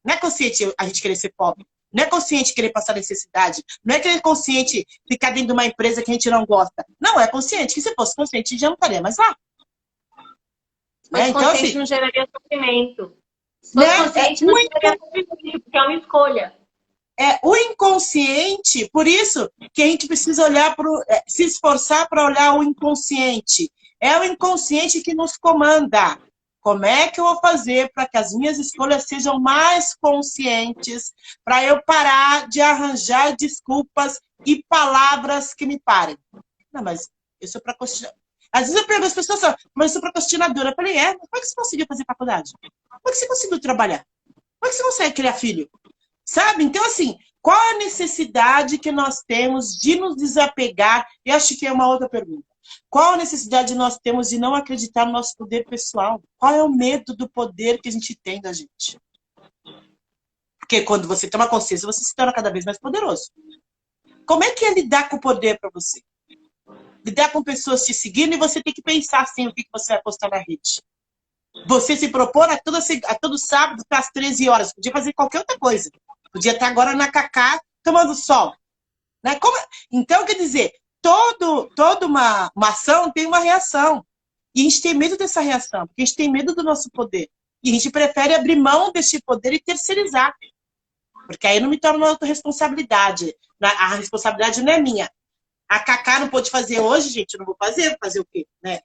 Não é consciente a gente querer ser pobre. Não é consciente querer passar necessidade. Não é consciente ficar dentro de uma empresa que a gente não gosta. Não é consciente. Que se fosse consciente, a gente já não estaria mais lá. Mas Então, consciente assim, não geraria sofrimento. Se fosse consciente, não geraria sofrimento, porque é uma escolha. O inconsciente, por isso que a gente precisa olhar se esforçar para olhar o inconsciente. É o inconsciente que nos comanda. Como é que eu vou fazer para que as minhas escolhas sejam mais conscientes, para eu parar de arranjar desculpas e palavras que me parem? Não, mas eu sou procrastinadora. Às vezes eu pergunto às pessoas, mas eu sou procrastinadora. Eu falei, mas como é que você conseguiu fazer faculdade? Como é que você conseguiu trabalhar? Como é que você consegue criar filho? Sabe? Então, assim, qual a necessidade que nós temos de nos desapegar? E acho que é uma outra pergunta. Qual a necessidade nós temos de não acreditar no nosso poder pessoal? Qual é o medo do poder que a gente tem da gente? Porque quando você toma consciência, você se torna cada vez mais poderoso. Como é que é lidar com o poder para você? Lidar com pessoas te seguindo e você tem que pensar assim, o que você vai postar na rede. Você se propor a todo sábado para as 13 horas. Podia fazer qualquer outra coisa. Podia estar agora na Cacá tomando sol. Né? Então, quer dizer, toda uma ação tem uma reação. E a gente tem medo dessa reação, porque a gente tem medo do nosso poder. E a gente prefere abrir mão desse poder e terceirizar. Porque aí não me torna uma autorresponsabilidade. A responsabilidade não é minha. A Cacá não pôde fazer hoje, gente, eu não vou fazer o quê? Né?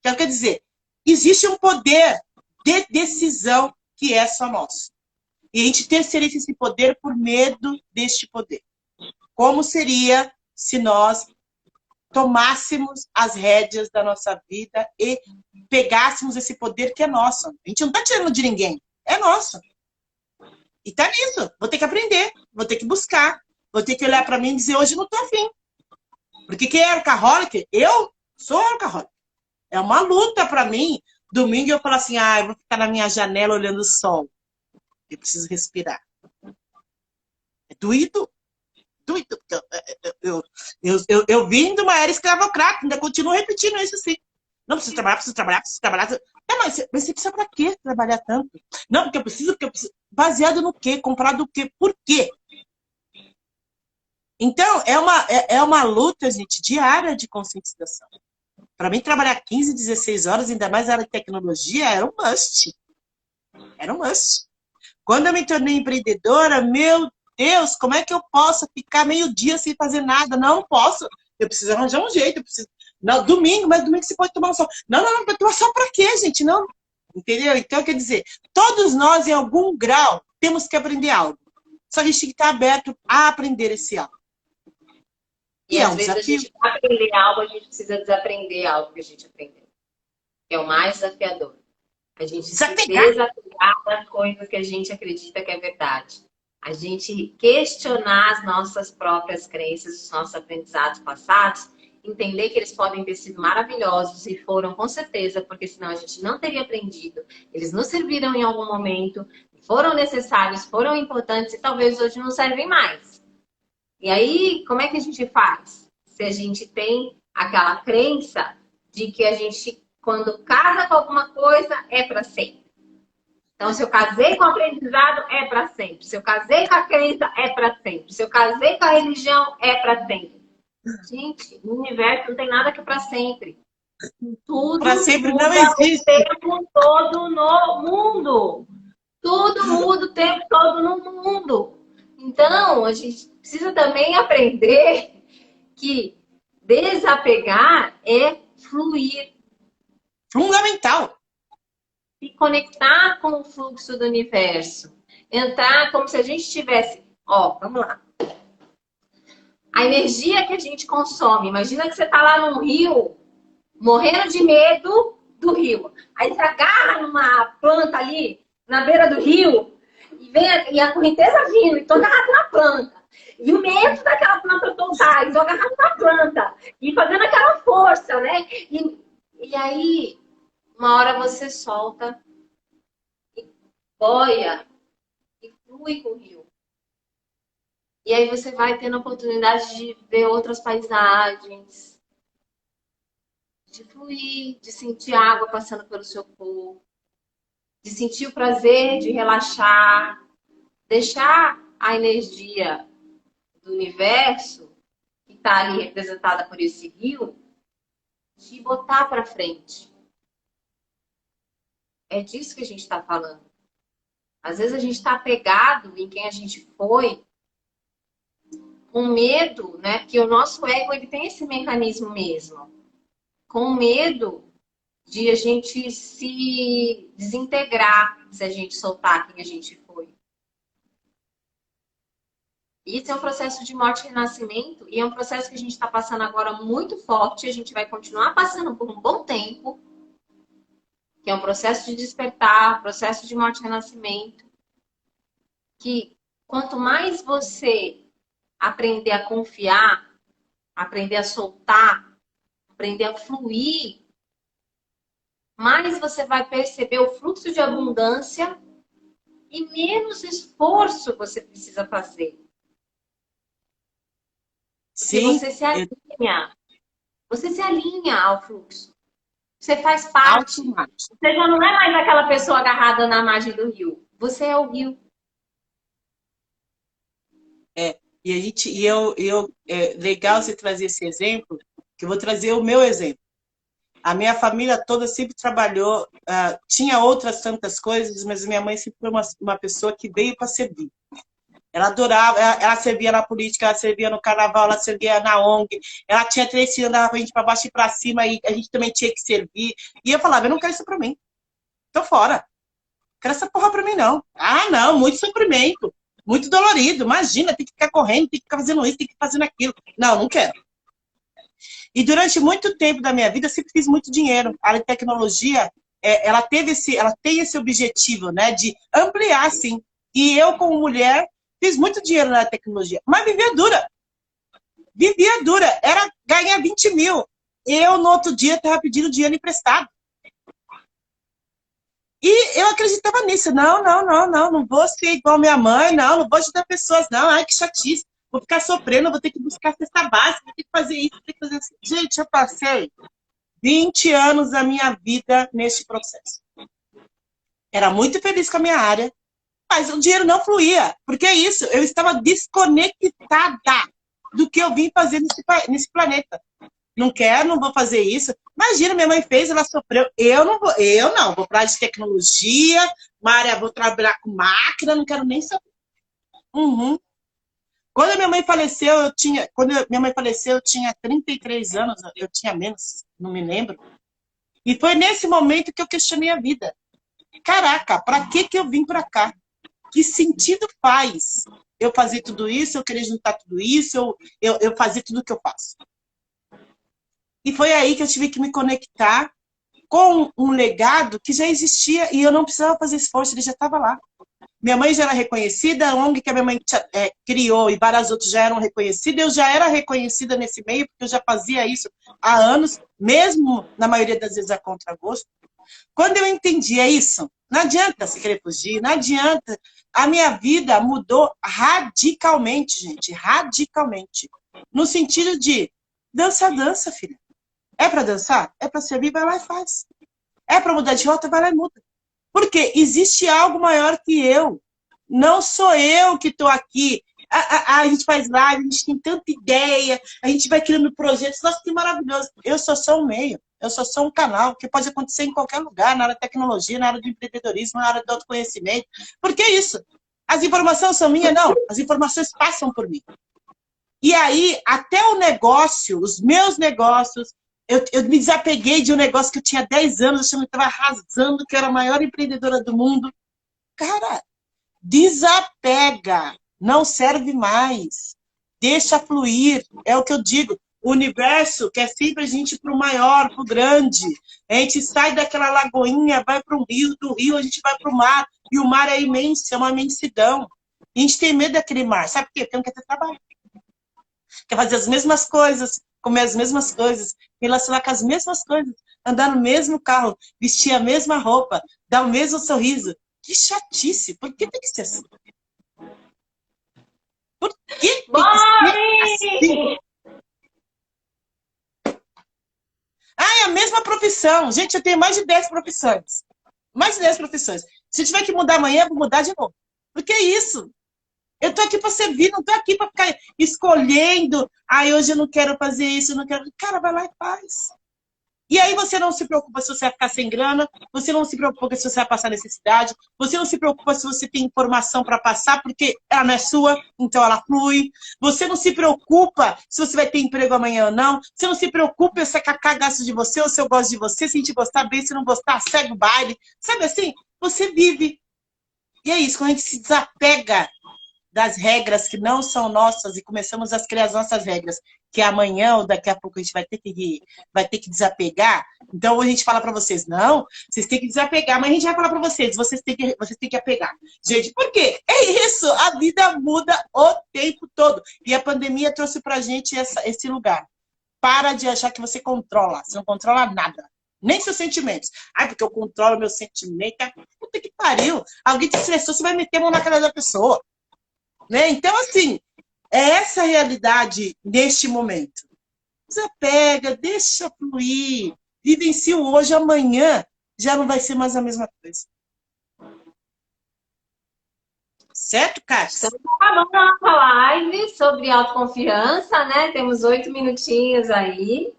Então, quer dizer, existe um poder de decisão que é só nosso. E a gente terceiriza esse poder por medo deste poder. Como seria se nós tomássemos as rédeas da nossa vida e pegássemos esse poder que é nosso? A gente não está tirando de ninguém, é nosso. E tá nisso. Vou ter que aprender, vou ter que buscar, vou ter que olhar para mim e dizer, hoje não tô afim. Porque quem é workaholic? Eu sou workaholic. É uma luta para mim. Domingo eu falo assim, eu vou ficar na minha janela olhando o sol. Eu preciso respirar. É doído. Doído. Eu vim de uma era escravocrata, ainda continuo repetindo isso assim. Não, preciso trabalhar, preciso trabalhar, preciso trabalhar. Mas você precisa para quê trabalhar tanto? Não, porque eu preciso. Baseado no quê? Comprado o quê? Por quê? Então, é uma luta, gente, diária de conscientização. Para mim, trabalhar 15, 16 horas, ainda mais na área de tecnologia, era um must. Era um must. Quando eu me tornei empreendedora, meu Deus, como é que eu posso ficar meio dia sem fazer nada? Não posso. Eu preciso arranjar um jeito. Não, domingo, mas domingo você pode tomar um sol. Não, tomar sol para quê, gente? Não. Entendeu? Então, quer dizer, todos nós, em algum grau, temos que aprender algo. Só a gente tem que estar aberto a aprender esse algo. E às vezes a gente, para aprender algo, a gente precisa desaprender algo que a gente aprendeu. É o mais desafiador. A gente se desapegar das coisas que a gente acredita que é verdade. A gente questionar as nossas próprias crenças, os nossos aprendizados passados, entender que eles podem ter sido maravilhosos e foram com certeza, porque senão a gente não teria aprendido. Eles nos serviram em algum momento, foram necessários, foram importantes e talvez hoje não servem mais. E aí, como é que a gente faz? Se a gente tem aquela crença de que a gente, quando casa com alguma coisa, é para sempre. Então, se eu casei com o aprendizado, é para sempre. Se eu casei com a crença, é para sempre. Se eu casei com a religião, é para sempre. Gente, no universo não tem nada que é para sempre. Tudo para sempre muda não existe. o tempo todo no mundo. Tudo muda o tempo todo no mundo. Então, a gente precisa também aprender que desapegar é fluir. Fundamental. Se conectar com o fluxo do universo. Entrar como se a gente tivesse... vamos lá. a energia que a gente consome. Imagina que você está lá num rio, morrendo de medo do rio. Aí você agarra numa planta ali, na beira do rio, e a correnteza vindo, e tô agarrado na planta. E o medo daquela planta tocar, e tô agarrado na planta. E fazendo aquela força, né? E aí, uma hora você solta, e boia, e flui com o rio. E aí você vai tendo a oportunidade de ver outras paisagens, de fluir, de sentir a água passando pelo seu corpo, de sentir o prazer de relaxar, deixar a energia do universo, que está ali representada por esse rio, te botar para frente. É disso que a gente está falando. Às vezes a gente está apegado em quem a gente foi, com medo, né? Porque o nosso ego ele tem esse mecanismo mesmo. Com medo de a gente se desintegrar se a gente soltar quem a gente foi. Isso é um processo de morte e renascimento, e é um processo que a gente está passando agora muito forte, e a gente vai continuar passando por um bom tempo, que é um processo de despertar, processo de morte e renascimento, que quanto mais você aprender a confiar, aprender a soltar, aprender a fluir, mais você vai perceber o fluxo de abundância e menos esforço você precisa fazer. Porque Sim, você se alinha ao fluxo. Você faz parte. automático. Você já não é mais aquela pessoa agarrada na margem do rio. Você é o rio. Legal você trazer esse exemplo, que eu vou trazer o meu exemplo. A minha família toda sempre trabalhou, tinha outras tantas coisas, mas minha mãe sempre foi uma pessoa que veio para servir. Ela adorava, ela servia na política, ela servia no carnaval, ela servia na ONG, ela tinha 3 filhos, andava com a gente para baixo e para cima, e a gente também tinha que servir. E eu falava, eu não quero isso para mim, tô fora, não quero essa porra para mim não. Ah, não, muito sofrimento, muito dolorido, imagina, tem que ficar correndo, tem que ficar fazendo isso, tem que ficar fazendo aquilo. Não, não quero. E durante muito tempo da minha vida, eu sempre fiz muito dinheiro. A tecnologia, ela tem esse objetivo, né, de ampliar, sim. E eu, como mulher, fiz muito dinheiro na tecnologia, mas vivia dura. Vivia dura. Era ganhar 20 mil. Eu, no outro dia, estava pedindo dinheiro emprestado. E eu acreditava nisso. Não vou ser igual minha mãe, não vou ajudar pessoas, não. Ai, que chatice. Vou ficar sofrendo, vou ter que buscar cesta básica, vou ter que fazer isso, vou ter que fazer isso. Gente, eu passei 20 anos da minha vida nesse processo. Era muito feliz com a minha área, mas o dinheiro não fluía. Porque é isso, eu estava desconectada do que eu vim fazer nesse planeta. Não quero, não vou fazer isso. Imagina, minha mãe fez, ela sofreu. Eu não vou para a área de tecnologia, vou trabalhar com máquina, não quero nem saber. Uhum. Quando a minha mãe faleceu, eu tinha 33 anos, eu tinha menos, não me lembro. E foi nesse momento que eu questionei a vida. Caraca, para que eu vim para cá? Que sentido faz eu fazer tudo isso, eu querer juntar tudo isso, eu fazer tudo o que eu faço? E foi aí que eu tive que me conectar com um legado que já existia e eu não precisava fazer esforço, ele já estava lá. Minha mãe já era reconhecida, a ONG que a minha mãe criou e várias outras já eram reconhecidas, eu já era reconhecida nesse meio, porque eu já fazia isso há anos, mesmo na maioria das vezes a contragosto. Quando eu entendia isso, não adianta você querer fugir, não adianta. A minha vida mudou radicalmente, gente, radicalmente. No sentido de, dança, filha. É para dançar? É para servir? Vai lá e faz. É para mudar de rota? Vai lá e muda. Porque existe algo maior que eu. Não sou eu que estou aqui. A gente faz live, a gente tem tanta ideia, a gente vai criando projetos. Nossa, que maravilhoso. Eu sou só um meio. Eu sou só um canal que pode acontecer em qualquer lugar, na área de tecnologia, na área de empreendedorismo, na área de autoconhecimento. Por que isso? As informações são minhas? Não. As informações passam por mim. E aí, até o negócio, os meus negócios, eu me desapeguei de um negócio que eu tinha 10 anos, achando que estava arrasando, que era a maior empreendedora do mundo. Cara, desapega. Não serve mais. deixa fluir, é o que eu digo. O universo quer sempre a gente para o maior, para o grande. A gente sai daquela lagoinha, vai para um rio, do rio a gente vai para o mar, e o mar é imenso, é uma imensidão. E a gente tem medo daquele mar, sabe por quê? Porque não quer ter trabalho. Quer fazer as mesmas coisas, comer as mesmas coisas, relacionar com as mesmas coisas, andar no mesmo carro, vestir a mesma roupa, dar o mesmo sorriso. Que chatice! Por que tem que ser assim? Por que tem que ser assim? Ah, é a mesma profissão. Gente, eu tenho mais de 10 profissões. Mais de 10 profissões. Se eu tiver que mudar amanhã, eu vou mudar de novo. Por que isso? Eu tô aqui para servir, não tô aqui para ficar escolhendo. Ah, hoje eu não quero fazer isso, eu não quero. Cara, vai lá e faz. E aí você não se preocupa se você vai ficar sem grana, você não se preocupa se você vai passar necessidade, você não se preocupa se você tem informação para passar, porque ela não é sua, então ela flui. Você não se preocupa se você vai ter emprego amanhã ou não. Você não se preocupa se a Cacá gosta de você ou se eu gosto de você, se a gente gostar bem, se não gostar, segue o baile. Sabe assim? Você vive. E é isso, quando a gente se desapega das regras que não são nossas e começamos a criar as nossas regras, que amanhã ou daqui a pouco a gente vai ter que desapegar. Então a gente fala para vocês, não, vocês têm que desapegar, mas a gente vai falar para vocês, vocês têm que apegar. Gente, por quê? É isso, a vida muda o tempo todo. E a pandemia trouxe pra gente esse lugar. Para de achar que você controla, você não controla nada. Nem seus sentimentos. Ai, porque eu controlo meu sentimento. Puta que pariu. Alguém te estressou, você vai meter a mão na cara da pessoa. Né? Então, assim, é essa a realidade neste momento. Desapega, deixa fluir, vivencia o hoje, amanhã já não vai ser mais a mesma coisa. Certo, Cássio? Então, acabando a nossa live sobre autoconfiança, né? Temos 8 minutinhos aí.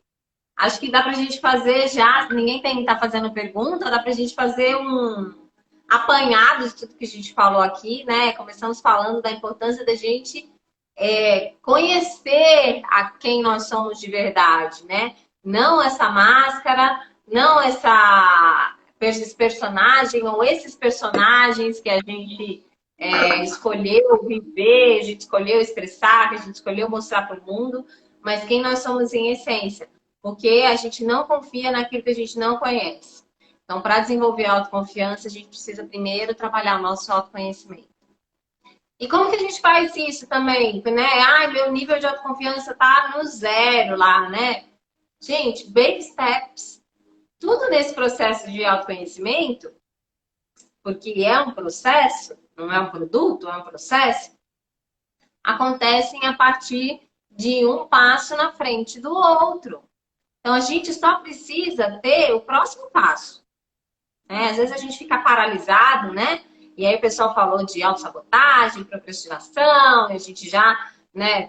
Acho que dá pra gente fazer já, ninguém tá fazendo pergunta, dá pra gente fazer um apanhado de tudo que a gente falou aqui, né? Começamos falando da importância da gente conhecer a quem nós somos de verdade, né? Não essa máscara, não esse personagem ou esses personagens que a gente escolheu viver, a gente escolheu expressar, que a gente escolheu mostrar para o mundo, mas quem nós somos em essência, porque a gente não confia naquilo que a gente não conhece. Então, para desenvolver a autoconfiança, a gente precisa primeiro trabalhar o nosso autoconhecimento. E como que a gente faz isso também? Né? Ai, meu nível de autoconfiança tá no 0 lá, né? Gente, baby steps. Tudo nesse processo de autoconhecimento, porque é um processo, não é um produto, é um processo, acontecem a partir de um passo na frente do outro. Então, a gente só precisa ter o próximo passo. Às vezes a gente fica paralisado, né? E aí o pessoal falou de autossabotagem, procrastinação, e a gente já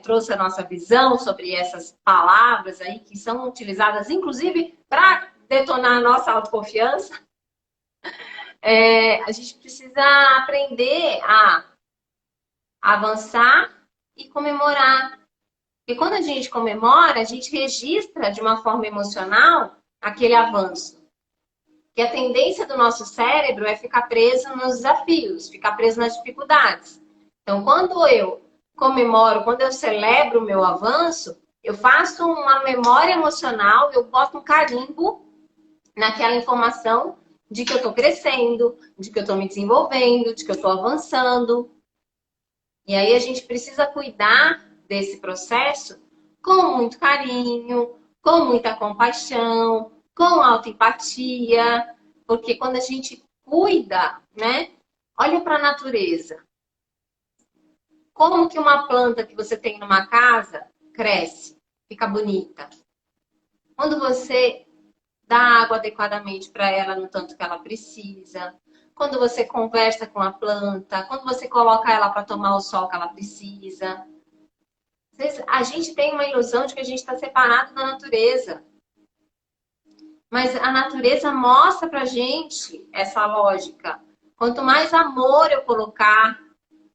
trouxe a nossa visão sobre essas palavras aí que são utilizadas, inclusive, para detonar a nossa autoconfiança. A gente precisa aprender a avançar e comemorar. Porque quando a gente comemora, a gente registra de uma forma emocional aquele avanço. Que a tendência do nosso cérebro é ficar preso nos desafios, ficar preso nas dificuldades. Então, quando eu comemoro, quando eu celebro o meu avanço, eu faço uma memória emocional, eu boto um carimbo naquela informação de que eu estou crescendo, de que eu estou me desenvolvendo, de que eu estou avançando. E aí a gente precisa cuidar desse processo com muito carinho, com muita compaixão, com autoempatia, porque quando a gente cuida, né? Olha para a natureza. Como que uma planta que você tem numa casa cresce, fica bonita? Quando você dá água adequadamente para ela no tanto que ela precisa, quando você conversa com a planta, quando você coloca ela para tomar o sol que ela precisa. Às vezes, a gente tem uma ilusão de que a gente está separado da natureza. Mas a natureza mostra pra gente essa lógica. Quanto mais amor eu colocar,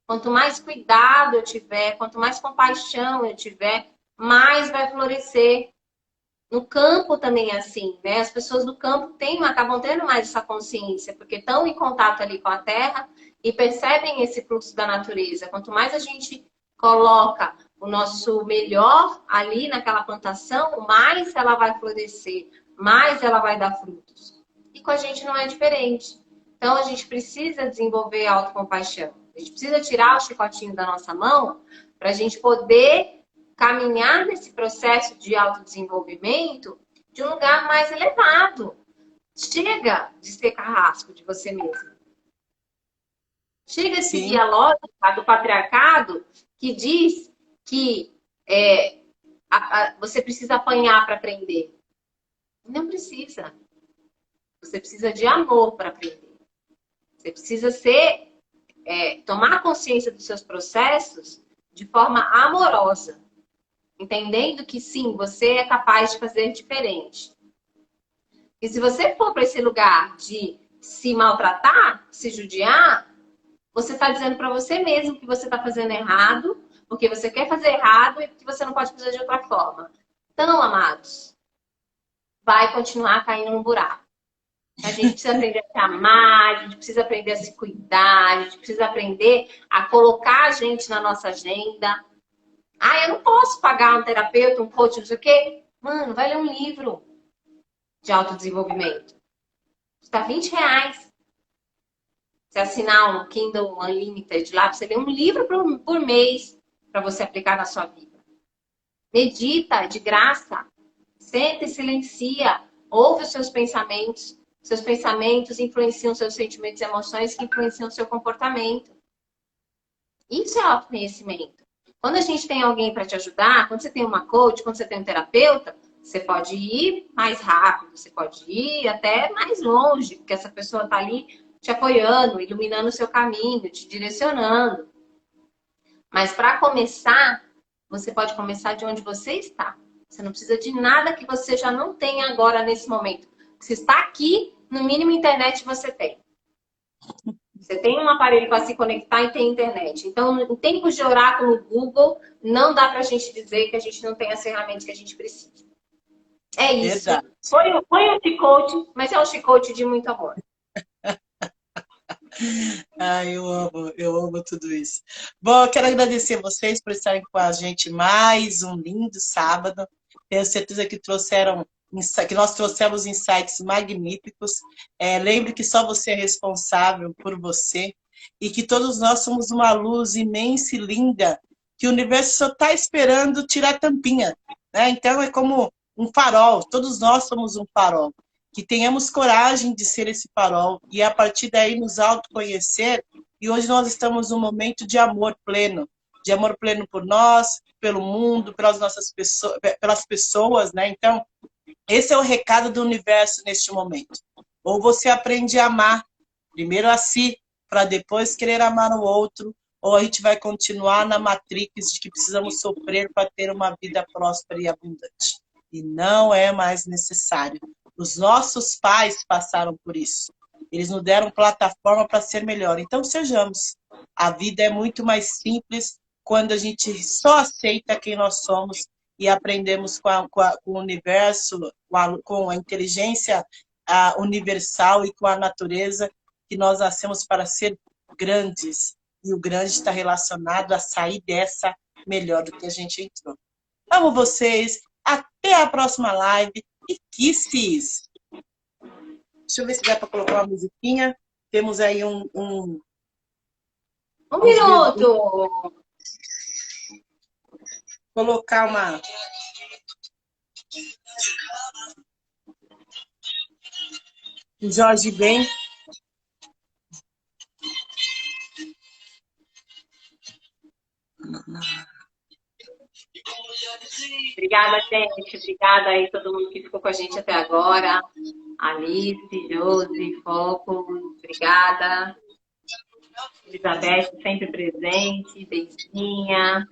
quanto mais cuidado eu tiver, quanto mais compaixão eu tiver, mais vai florescer. No campo também é assim, né? As pessoas do campo acabam tendo mais essa consciência, porque estão em contato ali com a terra e percebem esse fluxo da natureza. Quanto mais a gente coloca o nosso melhor ali naquela plantação, mais ela vai florescer, mais ela vai dar frutos. E com a gente não é diferente. Então, a gente precisa desenvolver a autocompaixão. A gente precisa tirar o chicotinho da nossa mão para a gente poder caminhar nesse processo de autodesenvolvimento de um lugar mais elevado. Chega de ser carrasco de você mesmo. Chega de seguir a lógica do patriarcado que diz que você precisa apanhar para aprender. Não precisa. Você precisa de amor para aprender. Você precisa tomar consciência dos seus processos de forma amorosa. Entendendo que sim, você é capaz de fazer diferente. E se você for para esse lugar de se maltratar, se judiar, você está dizendo para você mesmo que você está fazendo errado, porque você quer fazer errado e que você não pode fazer de outra forma. Então, amados, vai continuar caindo num buraco. A gente precisa aprender a se amar, a gente precisa aprender a se cuidar, a gente precisa aprender a colocar a gente na nossa agenda. Ah, eu não posso pagar um terapeuta, um coach, não sei o quê. Mano, vai ler um livro de autodesenvolvimento. Custa R$20. Você assinar um Kindle Unlimited lá, você lê um livro por mês para você aplicar na sua vida. Medita de graça. Senta e silencia. Ouve os seus pensamentos. Seus pensamentos influenciam seus sentimentos e emoções que influenciam seu comportamento. Isso é autoconhecimento. Quando a gente tem alguém para te ajudar, quando você tem uma coach, quando você tem um terapeuta, você pode ir mais rápido, você pode ir até mais longe, porque essa pessoa está ali te apoiando, iluminando o seu caminho, te direcionando. Mas para começar, você pode começar de onde você está. Você não precisa de nada que você já não tenha agora nesse momento. Se está aqui, no mínimo internet você tem. Você tem um aparelho para se conectar e tem internet. Então, em tempos de oráculo no Google, não dá para a gente dizer que a gente não tem as ferramentas que a gente precisa. É isso. Foi um chicote, mas é um chicote de muito amor. Ai, eu amo tudo isso. Bom, eu quero agradecer vocês por estarem com a gente mais um lindo sábado. Tenho certeza que nós trouxemos insights magníficos. Lembre que só você é responsável por você e que todos nós somos uma luz imensa e linda que o universo só está esperando tirar a tampinha, né? Então é como um farol, todos nós somos um farol. Que tenhamos coragem de ser esse farol e a partir daí nos autoconhecer. E hoje nós estamos num momento de amor pleno por nós, pelo mundo, pelas pessoas, né? Então, esse é o recado do universo neste momento. Ou você aprende a amar primeiro a si, para depois querer amar o outro, ou a gente vai continuar na matrix de que precisamos sofrer para ter uma vida próspera e abundante. E não é mais necessário. Os nossos pais passaram por isso. Eles nos deram plataforma para ser melhor. Então, sejamos. A vida é muito mais simples quando a gente só aceita quem nós somos e aprendemos com o universo, com a inteligência universal e com a natureza, que nós nascemos para ser grandes. E o grande está relacionado a sair dessa melhor do que a gente entrou. Amo vocês. Até a próxima live. E kisses! Deixa eu ver se dá para colocar uma musiquinha. Temos aí um minuto! Colocar uma... Jorge Ben. Obrigada, gente. Obrigada aí todo mundo que ficou com a gente até agora. Alice, Josi, Foco, obrigada. Elizabeth, sempre presente. Beijinha.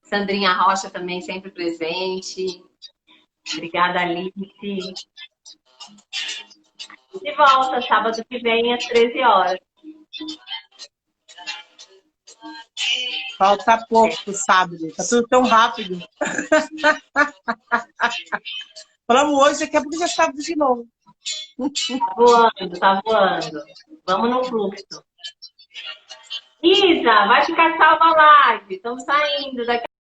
Sandrinha Rocha também sempre presente. Obrigada, Alice. De volta, sábado que vem, às 13 horas. Falta pouco pro sábado. Tá tudo tão rápido. Falamos hoje, daqui a pouco já é sábado de novo. Tá voando, tá voando. Vamos no fluxo. Isa, vai ficar salva a live. Estamos saindo daqui.